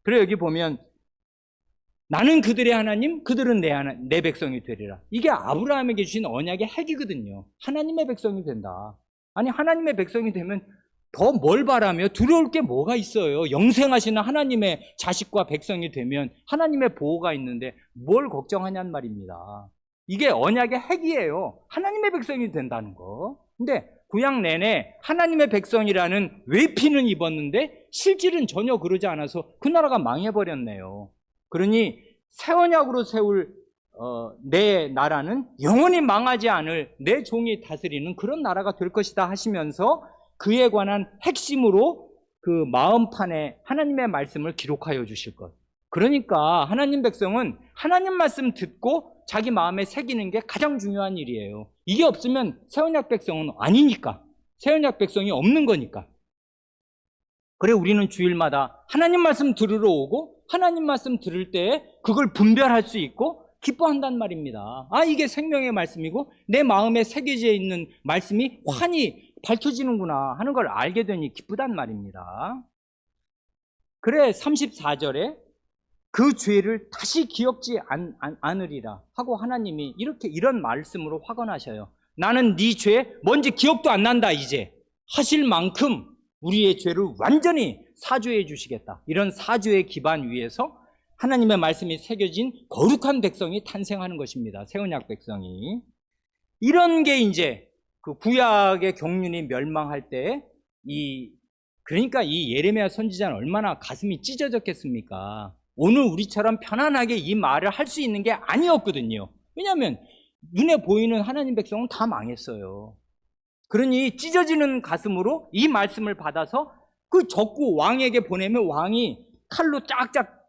그래, 여기 보면 나는 그들의 하나님, 그들은 내 백성이 되리라. 이게 아브라함에게 주신 언약의 핵이거든요. 하나님의 백성이 된다. 아니, 하나님의 백성이 되면 더 뭘 바라며 두려울 게 뭐가 있어요. 영생하시는 하나님의 자식과 백성이 되면 하나님의 보호가 있는데 뭘 걱정하냔 말입니다. 이게 언약의 핵이에요. 하나님의 백성이 된다는 거. 근데 구약 내내 하나님의 백성이라는 외피는 입었는데 실질은 전혀 그러지 않아서 그 나라가 망해버렸네요. 그러니 새 언약으로 세울 내 나라는 영원히 망하지 않을 내 종이 다스리는 그런 나라가 될 것이다 하시면서 그에 관한 핵심으로 그 마음판에 하나님의 말씀을 기록하여 주실 것. 그러니까 하나님 백성은 하나님 말씀 듣고 자기 마음에 새기는 게 가장 중요한 일이에요. 이게 없으면 새 언약 백성은 아니니까. 새 언약 백성이 없는 거니까. 그래, 우리는 주일마다 하나님 말씀 들으러 오고 하나님 말씀 들을 때 그걸 분별할 수 있고 기뻐한단 말입니다. 아, 이게 생명의 말씀이고 내 마음에 새겨져 있는 말씀이 환히 밝혀지는구나 하는 걸 알게 되니 기쁘단 말입니다. 그래, 34절에 그 죄를 다시 기억지 않으리라 하고 하나님이 이런 말씀으로 확언하셔요. 나는 네 죄 뭔지 기억도 안 난다 이제 하실 만큼 우리의 죄를 완전히 사죄해 주시겠다. 이런 사죄의 기반 위에서 하나님의 말씀이 새겨진 거룩한 백성이 탄생하는 것입니다. 새 언약 백성이. 이런 게 이제 그 구약의 경륜이 멸망할 때 그러니까 이 예레미야 선지자는 얼마나 가슴이 찢어졌겠습니까? 오늘 우리처럼 편안하게 이 말을 할 수 있는 게 아니었거든요. 왜냐하면 눈에 보이는 하나님 백성은 다 망했어요. 그러니 찢어지는 가슴으로 이 말씀을 받아서 그 적고 왕에게 보내면 왕이 칼로 쫙쫙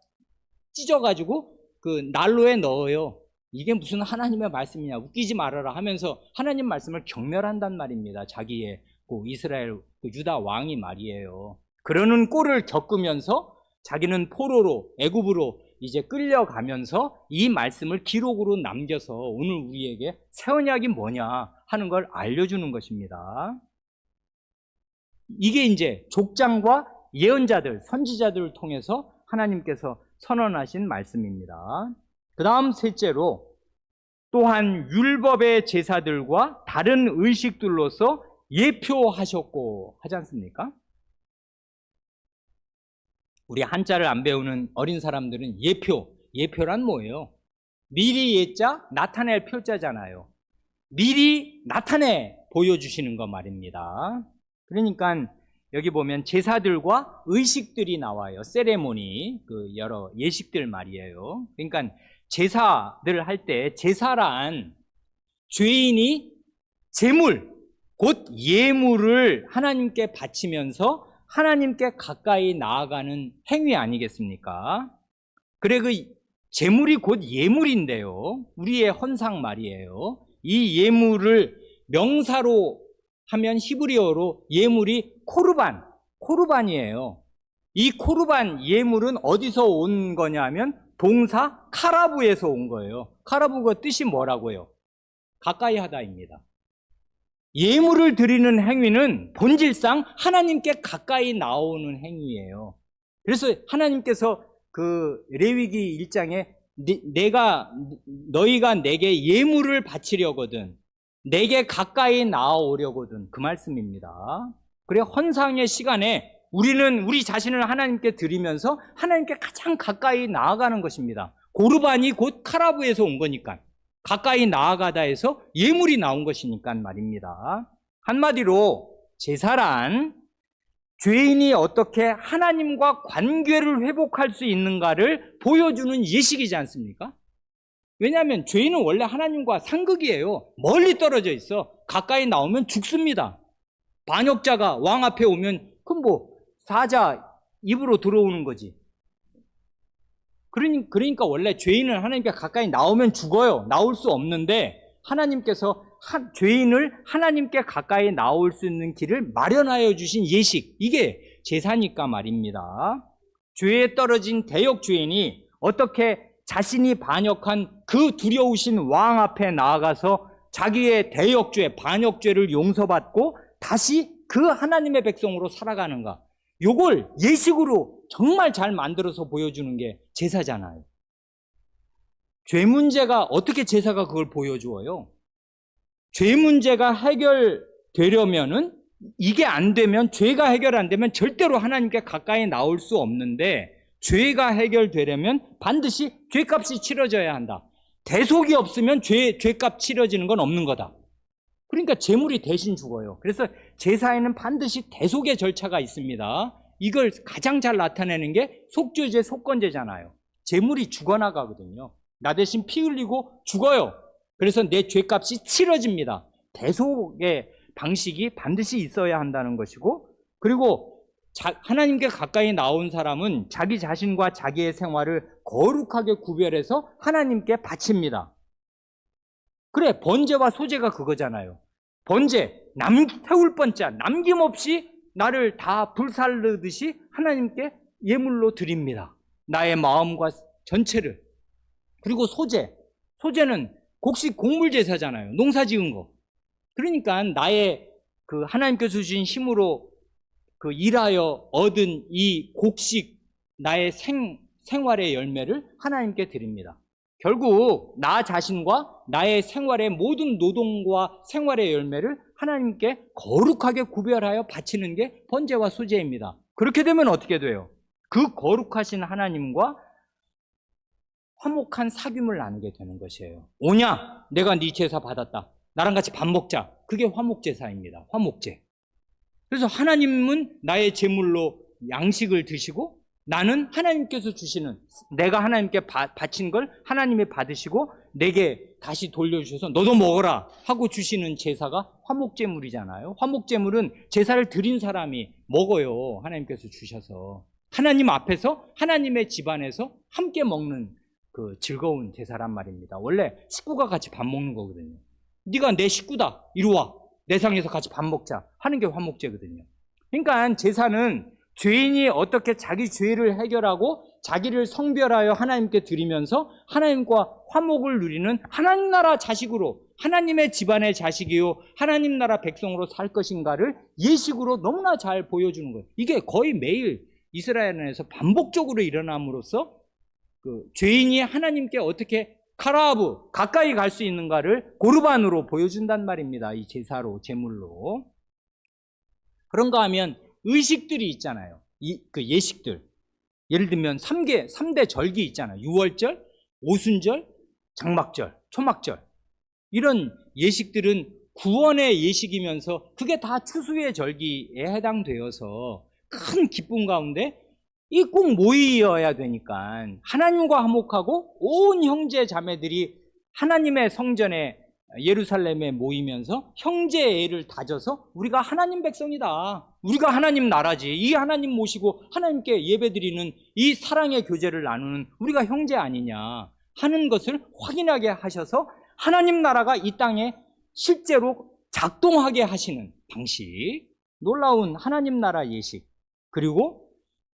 찢어가지고 그 난로에 넣어요. 이게 무슨 하나님의 말씀이냐, 웃기지 말아라 하면서 하나님 말씀을 경멸한단 말입니다. 자기의 그 이스라엘 그 유다 왕이 말이에요. 그러는 꼴을 겪으면서 자기는 포로로 애굽으로 이제 끌려가면서 이 말씀을 기록으로 남겨서 오늘 우리에게 새 언약이 뭐냐 하는 걸 알려주는 것입니다. 이게 이제 족장과 예언자들, 선지자들을 통해서 하나님께서 선언하신 말씀입니다. 그 다음 셋째로 또한 율법의 제사들과 다른 의식들로서 예표하셨고 하지 않습니까? 우리 한자를 안 배우는 어린 사람들은 예표란 뭐예요? 미리 예자, 나타낼 표자잖아요. 미리 나타내 보여주시는 거 말입니다. 그러니까 여기 보면 제사들과 의식들이 나와요. 세레모니, 그 여러 예식들 말이에요. 그러니까 제사들 할 때 제사란 죄인이 제물, 곧 예물을 하나님께 바치면서 하나님께 가까이 나아가는 행위 아니겠습니까? 그래 그 제물이 곧 예물인데요. 우리의 헌상 말이에요. 이 예물을 명사로 하면 히브리어로 예물이 코르반이에요. 이 코르반 예물은 어디서 온 거냐면 동사 카라부에서 온 거예요. 카라부가 뜻이 뭐라고요? 가까이 하다입니다. 예물을 드리는 행위는 본질상 하나님께 가까이 나오는 행위예요. 그래서 하나님께서 그 레위기 1장에 너희가 내게 예물을 바치려거든, 내게 가까이 나아오려거든, 그 말씀입니다. 그래 헌상의 시간에 우리는 우리 자신을 하나님께 드리면서 하나님께 가장 가까이 나아가는 것입니다. 고르반이 곧 카라부에서 온 거니까, 가까이 나아가다 해서 예물이 나온 것이니까 말입니다. 한마디로 제사란 죄인이 어떻게 하나님과 관계를 회복할 수 있는가를 보여주는 예식이지 않습니까? 왜냐하면 죄인은 원래 하나님과 상극이에요. 멀리 떨어져 있어. 가까이 나오면 죽습니다. 반역자가 왕 앞에 오면 그럼 뭐 사자 입으로 들어오는 거지. 그러니까 원래 죄인은 하나님께 가까이 나오면 죽어요. 나올 수 없는데 하나님께서 죄인을 하나님께 가까이 나올 수 있는 길을 마련하여 주신 예식, 이게 제사니까 말입니다. 죄에 떨어진 대역 죄인이 어떻게 자신이 반역한 그 두려우신 왕 앞에 나아가서 자기의 대역죄, 반역죄를 용서받고 다시 그 하나님의 백성으로 살아가는가, 요걸 예식으로 정말 잘 만들어서 보여주는 게 제사잖아요. 죄 문제가 어떻게 제사가 그걸 보여주어요? 죄 문제가 해결되려면은, 이게 안 되면, 죄가 해결 안 되면 절대로 하나님께 가까이 나올 수 없는데, 죄가 해결되려면 반드시 죄값이 치러져야 한다. 대속이 없으면 죄값 치러지는 건 없는 거다. 그러니까 제물이 대신 죽어요. 그래서 제사에는 반드시 대속의 절차가 있습니다. 이걸 가장 잘 나타내는 게 속죄제, 속건제잖아요. 제물이 죽어나가거든요. 나 대신 피 흘리고 죽어요. 그래서 내 죄값이 치러집니다. 대속의 방식이 반드시 있어야 한다는 것이고, 그리고 하나님께 가까이 나온 사람은 자기 자신과 자기의 생활을 거룩하게 구별해서 하나님께 바칩니다. 그래, 번제와 소제가 그거잖아요. 번제, 태울 번자, 남김없이 나를 다 불살르듯이 하나님께 예물로 드립니다. 나의 마음과 전체를. 그리고 소제는 곡식 곡물 제사잖아요. 농사 지은 거. 그러니까 나의 그 하나님께서 주신 힘으로 그 일하여 얻은 이 곡식, 나의 생활의 열매를 하나님께 드립니다. 결국 나 자신과 나의 생활의 모든 노동과 생활의 열매를 하나님께 거룩하게 구별하여 바치는 게 번제와 소제입니다. 그렇게 되면 어떻게 돼요? 그 거룩하신 하나님과 화목한 사귐을 나누게 되는 것이에요. 오냐? 내가 네 제사 받았다. 나랑 같이 밥 먹자. 그게 화목제사입니다. 화목제. 그래서 하나님은 나의 제물로 양식을 드시고, 나는 하나님께서 주시는, 내가 하나님께 바친 걸 하나님이 받으시고 내게 다시 돌려주셔서 너도 먹어라 하고 주시는 제사가 화목제물이잖아요. 화목제물은 제사를 드린 사람이 먹어요. 하나님께서 주셔서. 하나님 앞에서, 하나님의 집안에서 함께 먹는 그 즐거운 제사란 말입니다. 원래 식구가 같이 밥 먹는 거거든요. 네가 내 식구다, 이리 와, 내 상에서 같이 밥 먹자 하는 게 화목제거든요. 그러니까 제사는 죄인이 어떻게 자기 죄를 해결하고 자기를 성별하여 하나님께 드리면서 하나님과 화목을 누리는 하나님 나라 자식으로, 하나님의 집안의 자식이요 하나님 나라 백성으로 살 것인가를 예식으로 너무나 잘 보여주는 거예요. 이게 거의 매일 이스라엘에서 반복적으로 일어남으로써 그 죄인이 하나님께 어떻게 카라하브 가까이 갈 수 있는가를 고르반으로 보여준단 말입니다. 이 제사로, 제물로. 그런가 하면 의식들이 있잖아요. 그 예식들. 예를 들면 3대 절기 있잖아요. 유월절, 오순절, 장막절, 초막절. 이런 예식들은 구원의 예식이면서 그게 다 추수의 절기에 해당되어서 큰 기쁨 가운데 이 꼭 모이어야 되니까 하나님과 화목하고 온 형제 자매들이 하나님의 성전에 예루살렘에 모이면서 형제애를 다져서 우리가 하나님 백성이다. 우리가 하나님 나라지. 이 하나님 모시고 하나님께 예배드리는 이 사랑의 교제를 나누는 우리가 형제 아니냐 하는 것을 확인하게 하셔서 하나님 나라가 이 땅에 실제로 작동하게 하시는 방식, 놀라운 하나님 나라 예식, 그리고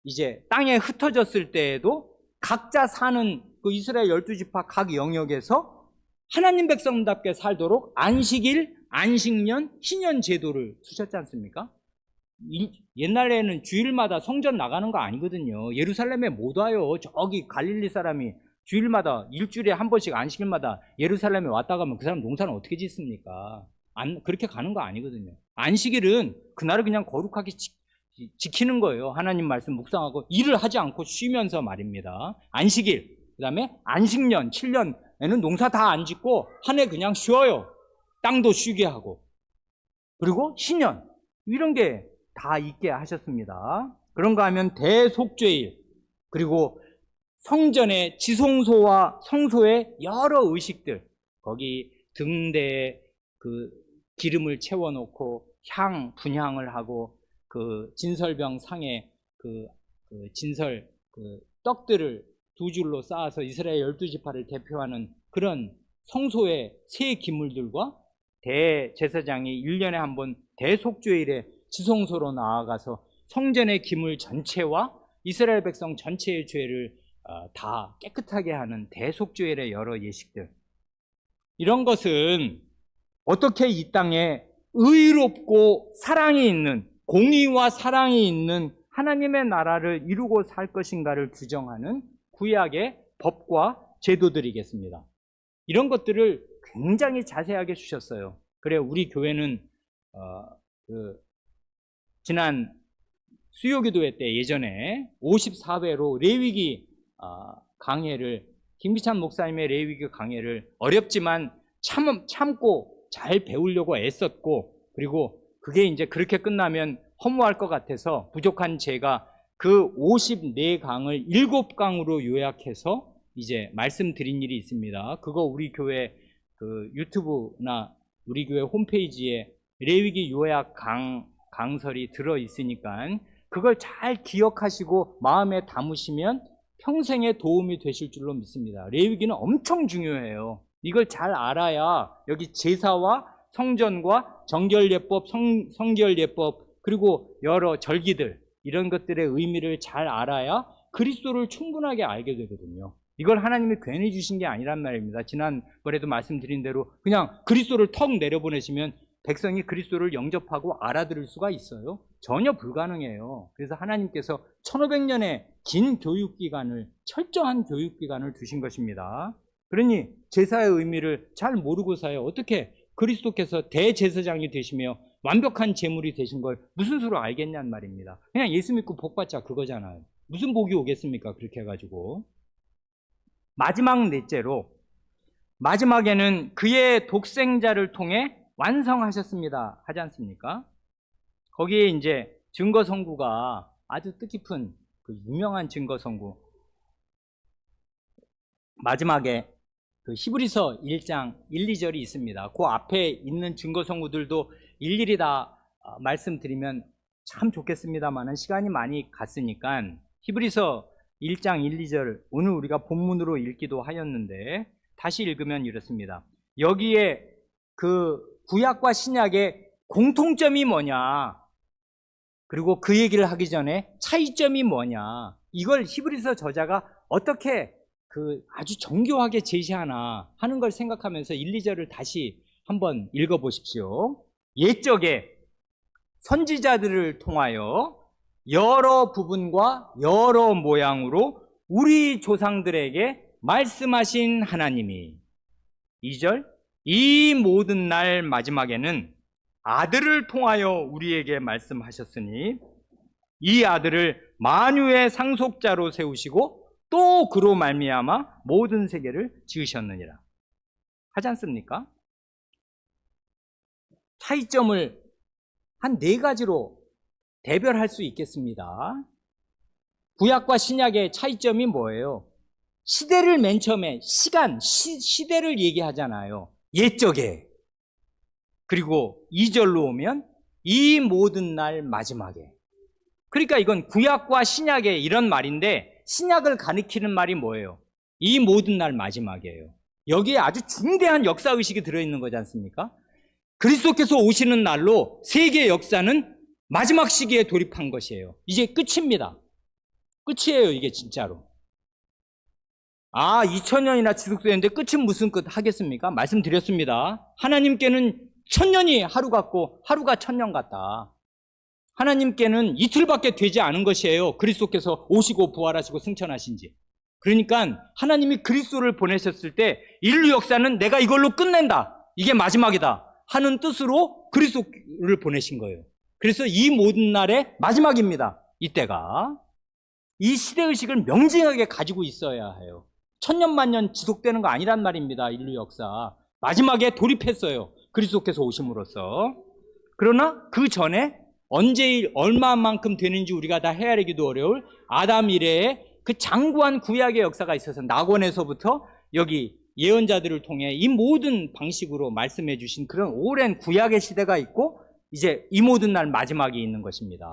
이제 땅에 흩어졌을 때에도 각자 사는 그 이스라엘 12지파 각 영역에서 하나님 백성답게 살도록 안식일, 안식년, 희년 제도를 두셨지 않습니까? 옛날에는 주일마다 성전 나가는 거 아니거든요. 예루살렘에 못 와요. 저기 갈릴리 사람이 주일마다 일주일에 한 번씩 안식일마다 예루살렘에 왔다 가면 그 사람 농사는 어떻게 짓습니까? 그렇게 가는 거 아니거든요. 안식일은 그날을 그냥 거룩하게 지키는 거예요. 하나님 말씀 묵상하고 일을 하지 않고 쉬면서 말입니다. 안식일, 그 다음에 안식년, 7년에는 농사 다 안 짓고 한 해 그냥 쉬어요. 땅도 쉬게 하고. 그리고 신년, 이런 게 다 있게 하셨습니다. 그런가 하면 대속죄일, 그리고 성전의 지성소와 성소의 여러 의식들, 거기 등대에 그 기름을 채워놓고 분향을 하고 그 진설병 상에 그 진설 떡들을 두 줄로 쌓아서 이스라엘 12지파를 대표하는 그런 성소의 새 기물들과 대제사장이 1년에 한 번 대속죄일에 지성소로 나아가서 성전의 기물 전체와 이스라엘 백성 전체의 죄를 다 깨끗하게 하는 대속죄일의 여러 예식들, 이런 것은 어떻게 이 땅에 의롭고 사랑이 있는, 공의와 사랑이 있는 하나님의 나라를 이루고 살 것인가를 규정하는 구약의 법과 제도들이겠습니다. 이런 것들을 굉장히 자세하게 주셨어요. 그래 우리 교회는 지난 수요기도회 때 예전에 54회로 레위기 강해를, 김기찬 목사님의 레위기 강해를 어렵지만 참고 잘 배우려고 애썼고, 그리고 그게 이제 그렇게 끝나면 허무할 것 같아서 부족한 제가 그 54강을 7강으로 요약해서 이제 말씀드린 일이 있습니다. 그거 우리 교회 그 유튜브나 우리 교회 홈페이지에 레위기 요약 강설이 들어 있으니까 그걸 잘 기억하시고 마음에 담으시면 평생에 도움이 되실 줄로 믿습니다. 레위기는 엄청 중요해요. 이걸 잘 알아야 여기 제사와 성전과 정결예법, 성결예법, 그리고 여러 절기들, 이런 것들의 의미를 잘 알아야 그리스도를 충분하게 알게 되거든요. 이걸 하나님이 괜히 주신 게 아니란 말입니다. 지난번에도 말씀드린 대로 그냥 그리스도를 턱 내려보내시면 백성이 그리스도를 영접하고 알아들을 수가 있어요? 전혀 불가능해요. 그래서 하나님께서 1500년의 긴 교육기간을, 철저한 교육기간을 두신 것입니다. 그러니 제사의 의미를 잘 모르고서야 어떻게 그리스도께서 대제사장이 되시며 완벽한 제물이 되신 걸 무슨 수로 알겠냔 말입니다. 그냥 예수 믿고 복 받자 그거잖아요. 무슨 복이 오겠습니까? 그렇게 해가지고. 마지막 넷째로, 마지막에는 그의 독생자를 통해 완성하셨습니다 하지 않습니까? 거기에 이제 증거선구가 아주 뜻깊은 그 유명한 증거선구, 마지막에 그 히브리서 1장 1, 2절이 있습니다. 그 앞에 있는 증거선구들도 일일이 다 말씀드리면 참 좋겠습니다만 시간이 많이 갔으니까 히브리서 1장 1, 2절 오늘 우리가 본문으로 읽기도 하였는데 다시 읽으면 이렇습니다. 여기에 그 구약과 신약의 공통점이 뭐냐, 그리고 그 얘기를 하기 전에 차이점이 뭐냐, 이걸 히브리서 저자가 어떻게 그 아주 정교하게 제시하나 하는 걸 생각하면서 1, 2절을 다시 한번 읽어보십시오. 옛적에 선지자들을 통하여 여러 부분과 여러 모양으로 우리 조상들에게 말씀하신 하나님이 2절 이 모든 날 마지막에는 아들을 통하여 우리에게 말씀하셨으니 이 아들을 만유의 상속자로 세우시고 또 그로 말미암아 모든 세계를 지으셨느니라 하지 않습니까? 차이점을 한 4가지로 대별할 수 있겠습니다. 구약과 신약의 차이점이 뭐예요? 시대를 맨 처음에 시대를 얘기하잖아요. 옛적에. 그리고 2절로 오면 이 모든 날 마지막에. 그러니까 이건 구약과 신약의 이런 말인데 신약을 가리키는 말이 뭐예요? 이 모든 날 마지막이에요. 여기에 아주 중대한 역사의식이 들어있는 거지 않습니까? 그리스도께서 오시는 날로 세계 역사는 마지막 시기에 돌입한 것이에요. 이제 끝입니다. 끝이에요, 이게 진짜로. 2000년이나 지속되는데 끝은 무슨 끝 하겠습니까? 말씀드렸습니다. 하나님께는 1000년이 하루 같고 하루가 1000년 같다. 하나님께는 이틀밖에 되지 않은 것이에요. 그리스도께서 오시고 부활하시고 승천하신 지. 그러니까 하나님이 그리스도를 보내셨을 때 인류 역사는 내가 이걸로 끝낸다. 이게 마지막이다. 하는 뜻으로 그리스도를 보내신 거예요. 그래서 이 모든 날의 마지막입니다. 이때가. 이 시대의식을 명징하게 가지고 있어야 해요. 1000년 만년 지속되는 거 아니란 말입니다. 인류 역사. 마지막에 돌입했어요. 그리스도께서 오심으로써. 그러나 그 전에 언제 얼마만큼 되는지 우리가 다 헤아리기도 어려울 아담 이래의 그 장구한 구약의 역사가 있어서 낙원에서부터 여기 예언자들을 통해 이 모든 방식으로 말씀해 주신 그런 오랜 구약의 시대가 있고 이제 이 모든 날 마지막이 있는 것입니다.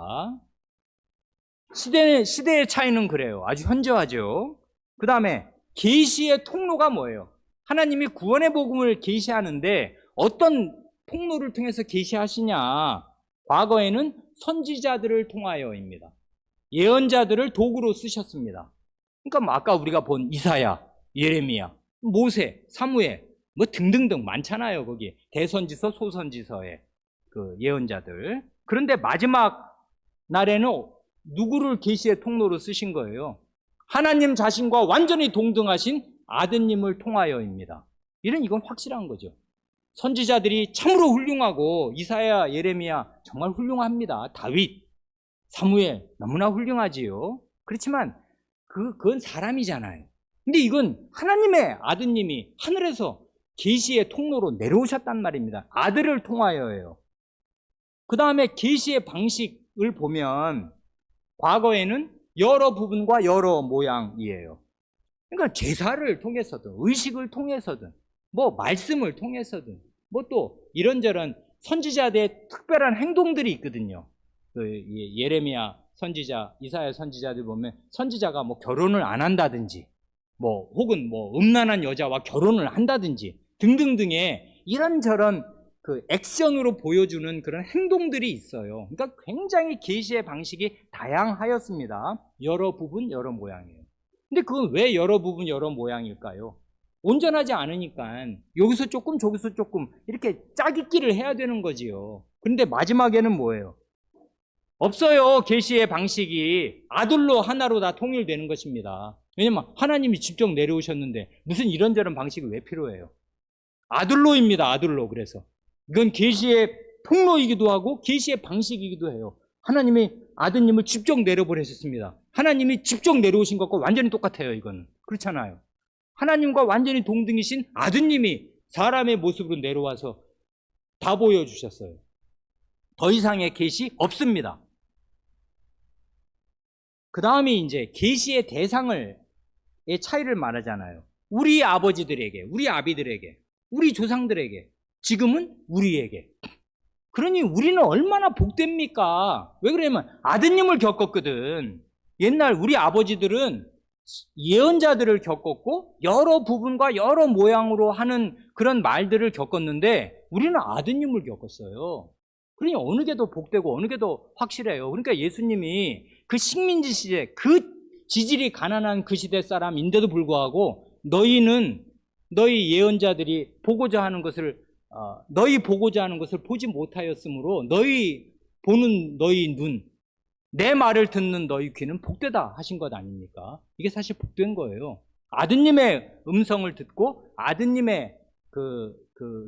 시대의 차이는 그래요. 아주 현저하죠. 그 다음에 계시의 통로가 뭐예요? 하나님이 구원의 복음을 계시하는데 어떤 통로를 통해서 계시하시냐? 과거에는 선지자들을 통하여입니다. 예언자들을 도구로 쓰셨습니다. 그러니까 아까 우리가 본 이사야, 예레미야, 모세, 사무엘 뭐 등등등 많잖아요. 거기 대선지서, 소선지서의 그 예언자들. 그런데 마지막 날에는 누구를 계시의 통로로 쓰신 거예요? 하나님 자신과 완전히 동등하신 아드님을 통하여입니다. 이건 확실한 거죠. 선지자들이 참으로 훌륭하고 이사야, 예레미야 정말 훌륭합니다. 다윗, 사무엘 너무나 훌륭하지요. 그렇지만 그건 사람이잖아요. 근데 이건 하나님의 아드님이 하늘에서 계시의 통로로 내려오셨단 말입니다. 아들을 통하여예요. 그 다음에 계시의 방식을 보면 과거에는 여러 부분과 여러 모양이에요. 그러니까 제사를 통해서든 의식을 통해서든 뭐 말씀을 통해서든 뭐 또 이런저런 선지자들의 특별한 행동들이 있거든요. 그 예레미야 선지자, 이사야 선지자들 보면 선지자가 뭐 결혼을 안 한다든지 뭐 혹은 뭐 음란한 여자와 결혼을 한다든지 등등등의 이런저런 그 액션으로 보여주는 그런 행동들이 있어요. 그러니까 굉장히 계시의 방식이 다양하였습니다. 여러 부분, 여러 모양이에요. 근데 그건 왜 여러 부분, 여러 모양일까요? 온전하지 않으니까 여기서 조금, 저기서 조금 이렇게 짜깁기를 해야 되는 거지요. 그런데 마지막에는 뭐예요? 없어요. 계시의 방식이 아들로 하나로 다 통일되는 것입니다. 왜냐면 하나님이 직접 내려오셨는데 무슨 이런저런 방식이 왜 필요해요? 아들로입니다. 아들로. 그래서 이건 계시의 통로이기도 하고 계시의 방식이기도 해요. 하나님이 아드님을 직접 내려보내셨습니다. 하나님이 직접 내려오신 것과 완전히 똑같아요. 이거는 그렇잖아요. 하나님과 완전히 동등이신 아드님이 사람의 모습으로 내려와서 다 보여주셨어요. 더 이상의 계시 없습니다. 그 다음에 이제 계시의 대상의 차이를 말하잖아요. 우리 아버지들에게, 우리 아비들에게, 우리 조상들에게, 지금은 우리에게. 그러니 우리는 얼마나 복됩니까? 왜 그러냐면 아드님을 겪었거든. 옛날 우리 아버지들은 예언자들을 겪었고 여러 부분과 여러 모양으로 하는 그런 말들을 겪었는데 우리는 아드님을 겪었어요. 그러니 어느 게 더 복되고 어느 게 더 확실해요. 그러니까 예수님이 그 식민지 시대, 그 지질이 가난한 그 시대 사람인데도 불구하고 너희 예언자들이 보고자 하는 것을 보지 못하였으므로 너희 보는 너희 눈, 내 말을 듣는 너희 귀는 복되다 하신 것 아닙니까? 이게 사실 복된 거예요. 아드님의 음성을 듣고 아드님의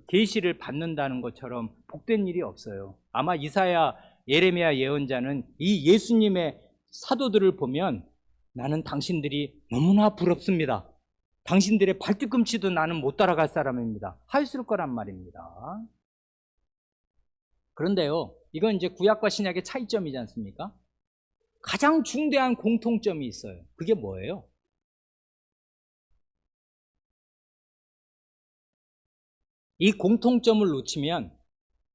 계시를 받는다는 것처럼 복된 일이 없어요. 아마 이사야, 예레미야 예언자는 이 예수님의 사도들을 보면 나는 당신들이 너무나 부럽습니다. 당신들의 발뒤꿈치도 나는 못 따라갈 사람입니다. 하였을 거란 말입니다. 그런데요, 이건 이제 구약과 신약의 차이점이지 않습니까? 가장 중대한 공통점이 있어요. 그게 뭐예요? 이 공통점을 놓치면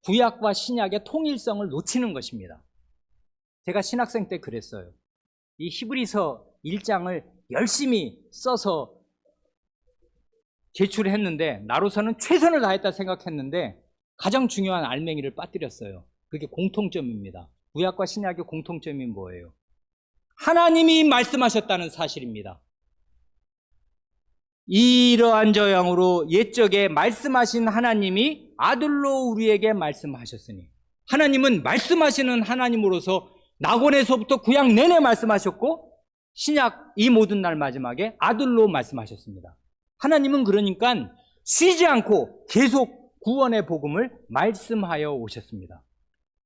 구약과 신약의 통일성을 놓치는 것입니다. 제가 신학생 때 그랬어요. 이 히브리서 1장을 열심히 써서 제출했는데 나로서는 최선을 다했다 생각했는데 가장 중요한 알맹이를 빠뜨렸어요. 그게 공통점입니다. 구약과 신약의 공통점이 뭐예요? 하나님이 말씀하셨다는 사실입니다. 이러한 저양으로 옛적에 말씀하신 하나님이 아들로 우리에게 말씀하셨으니, 하나님은 말씀하시는 하나님으로서 낙원에서부터 구약 내내 말씀하셨고 신약 이 모든 날 마지막에 아들로 말씀하셨습니다. 하나님은 그러니까 쉬지 않고 계속 구원의 복음을 말씀하여 오셨습니다.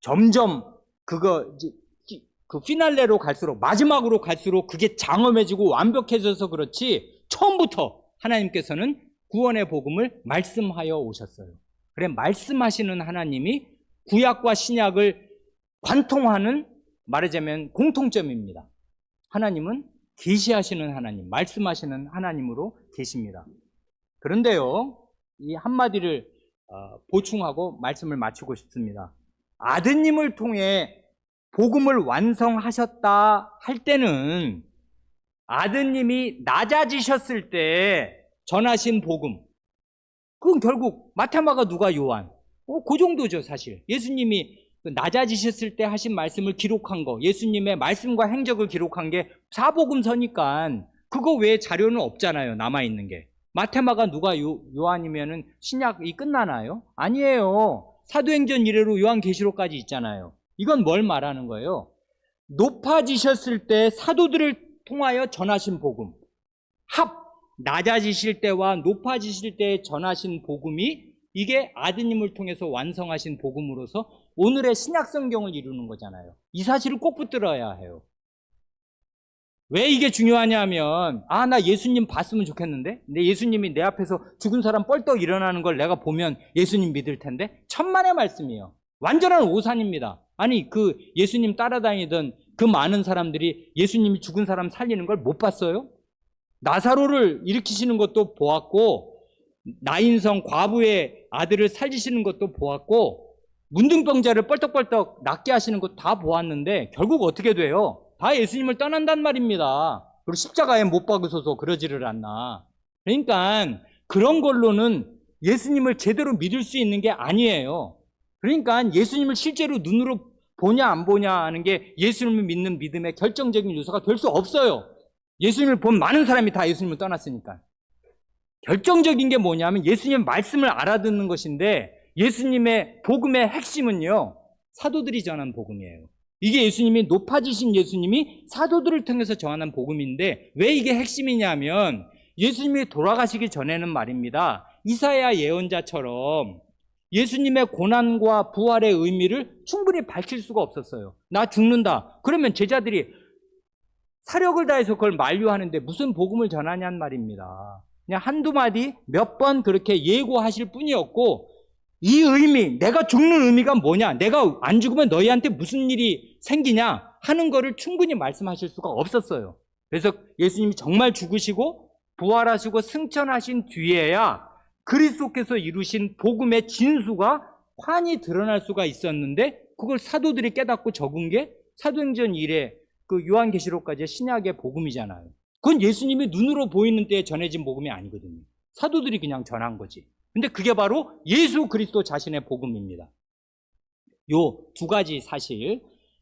점점 그 피날레로 갈수록, 마지막으로 갈수록 그게 장엄해지고 완벽해져서 그렇지 처음부터 하나님께서는 구원의 복음을 말씀하여 오셨어요. 그래, 말씀하시는 하나님이 구약과 신약을 관통하는, 말하자면 공통점입니다. 하나님은 계시하시는 하나님, 말씀하시는 하나님으로 계십니다. 그런데요, 이 한마디를 보충하고 말씀을 마치고 싶습니다. 아드님을 통해 복음을 완성하셨다 할 때는 아드님이 낮아지셨을 때 전하신 복음, 그건 결국 마태마가 누가 요한, 그 정도죠. 사실 예수님이 낮아지셨을 때 하신 말씀을 기록한 거, 예수님의 말씀과 행적을 기록한 게 사복음서니까 그거 외에 자료는 없잖아요. 남아있는 게. 마태마가 누가 요한이면은 신약이 끝나나요? 아니에요. 사도행전 이래로 요한계시록까지 있잖아요. 이건 뭘 말하는 거예요? 높아지셨을 때 사도들을 통하여 전하신 복음, 낮아지실 때와 높아지실 때 전하신 복음이 이게 아드님을 통해서 완성하신 복음으로서 오늘의 신약 성경을 이루는 거잖아요. 이 사실을 꼭 붙들어야 해요. 왜 이게 중요하냐면, 나 예수님 봤으면 좋겠는데, 근데 예수님이 내 앞에서 죽은 사람 뻘떡 일어나는 걸 내가 보면 예수님 믿을 텐데, 천만의 말씀이에요. 완전한 오산입니다. 아니, 그 예수님 따라다니던 그 많은 사람들이 예수님이 죽은 사람 살리는 걸 못 봤어요? 나사로를 일으키시는 것도 보았고, 나인성 과부의 아들을 살리시는 것도 보았고, 문둥병자를 뻘떡뻘떡 낫게 하시는 것도 다 보았는데 결국 어떻게 돼요? 다 예수님을 떠난단 말입니다. 그리고 십자가에 못 박으셔서 그러지를 않나. 그러니까 그런 걸로는 예수님을 제대로 믿을 수 있는 게 아니에요. 그러니까 예수님을 실제로 눈으로 보냐 안 보냐 하는 게 예수님을 믿는 믿음의 결정적인 요소가 될 수 없어요. 예수님을 본 많은 사람이 다 예수님을 떠났으니까. 결정적인 게 뭐냐면 예수님의 말씀을 알아듣는 것인데, 예수님의 복음의 핵심은요, 사도들이 전한 복음이에요. 이게 예수님이, 높아지신 예수님이 사도들을 통해서 전하는 복음인데, 왜 이게 핵심이냐면 예수님이 돌아가시기 전에는 말입니다, 이사야 예언자처럼 예수님의 고난과 부활의 의미를 충분히 밝힐 수가 없었어요. 나 죽는다. 그러면 제자들이 사력을 다해서 그걸 만류하는데 무슨 복음을 전하냔 말입니다. 그냥 한두 마디 몇 번 그렇게 예고하실 뿐이었고, 이 의미, 내가 죽는 의미가 뭐냐, 내가 안 죽으면 너희한테 무슨 일이 생기냐 하는 거를 충분히 말씀하실 수가 없었어요. 그래서 예수님이 정말 죽으시고 부활하시고 승천하신 뒤에야 그리스도께서 이루신 복음의 진수가 환히 드러날 수가 있었는데, 그걸 사도들이 깨닫고 적은 게 사도행전 1에 그 요한계시록까지의 신약의 복음이잖아요. 그건 예수님이 눈으로 보이는 때에 전해진 복음이 아니거든요. 사도들이 그냥 전한 거지. 근데 그게 바로 예수 그리스도 자신의 복음입니다. 요 두 가지 사실,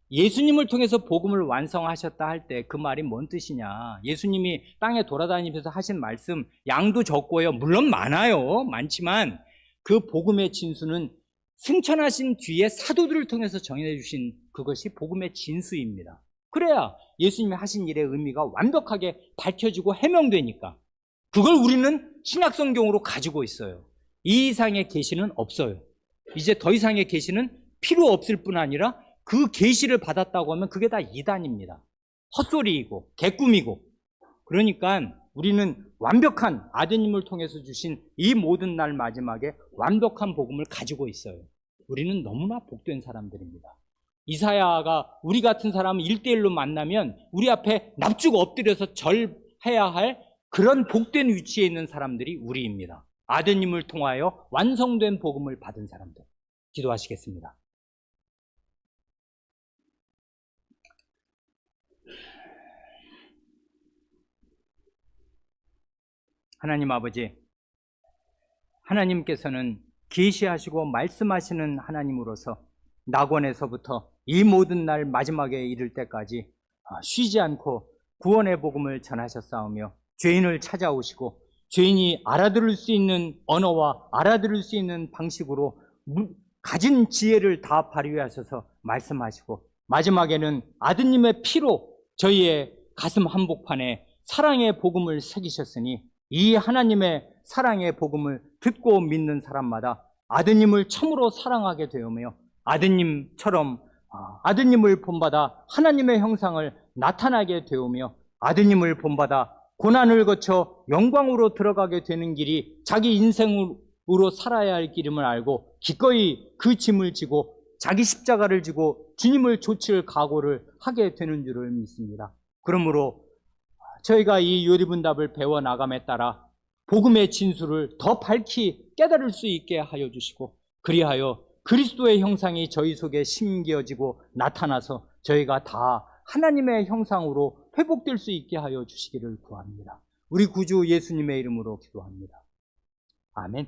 예수님을 통해서 복음을 완성하셨다 할 때 그 말이 뭔 뜻이냐. 예수님이 땅에 돌아다니면서 하신 말씀, 양도 적고요. 물론 많아요. 많지만 그 복음의 진수는 승천하신 뒤에 사도들을 통해서 정해주신 그것이 복음의 진수입니다. 그래야 예수님이 하신 일의 의미가 완벽하게 밝혀지고 해명되니까. 그걸 우리는 신약성경으로 가지고 있어요. 이 이상의 계시는 없어요. 이제 더 이상의 계시는 필요 없을 뿐 아니라 그 계시를 받았다고 하면 그게 다 이단입니다. 헛소리이고 개꿈이고. 그러니까 우리는 완벽한 아드님을 통해서 주신 이 모든 날 마지막에 완벽한 복음을 가지고 있어요. 우리는 너무나 복된 사람들입니다. 이사야가 우리 같은 사람을 1대1로 만나면 우리 앞에 납주고 엎드려서 절해야 할 그런 복된 위치에 있는 사람들이 우리입니다. 아드님을 통하여 완성된 복음을 받은 사람들. 기도하시겠습니다. 하나님 아버지, 하나님께서는 계시하시고 말씀하시는 하나님으로서 낙원에서부터 이 모든 날 마지막에 이를 때까지 쉬지 않고 구원의 복음을 전하셨사오며 죄인을 찾아오시고 죄인이 알아들을 수 있는 언어와 알아들을 수 있는 방식으로 가진 지혜를 다 발휘하셔서 말씀하시고 마지막에는 아드님의 피로 저희의 가슴 한복판에 사랑의 복음을 새기셨으니 이 하나님의 사랑의 복음을 듣고 믿는 사람마다 아드님을 참으로 사랑하게 되오며 아드님처럼 아드님을 본받아 하나님의 형상을 나타나게 되오며 아드님을 본받아 고난을 거쳐 영광으로 들어가게 되는 길이 자기 인생으로 살아야 할 길임을 알고 기꺼이 그 짐을 지고 자기 십자가를 지고 주님을 좇을 각오를 하게 되는 줄을 믿습니다. 그러므로 저희가 이 요리분답을 배워나감에 따라 복음의 진수를 더 밝히 깨달을 수 있게 하여 주시고 그리하여 그리스도의 형상이 저희 속에 심겨지고 나타나서 저희가 다 하나님의 형상으로 회복될 수 있게 하여 주시기를 구합니다. 우리 구주 예수님의 이름으로 기도합니다. 아멘.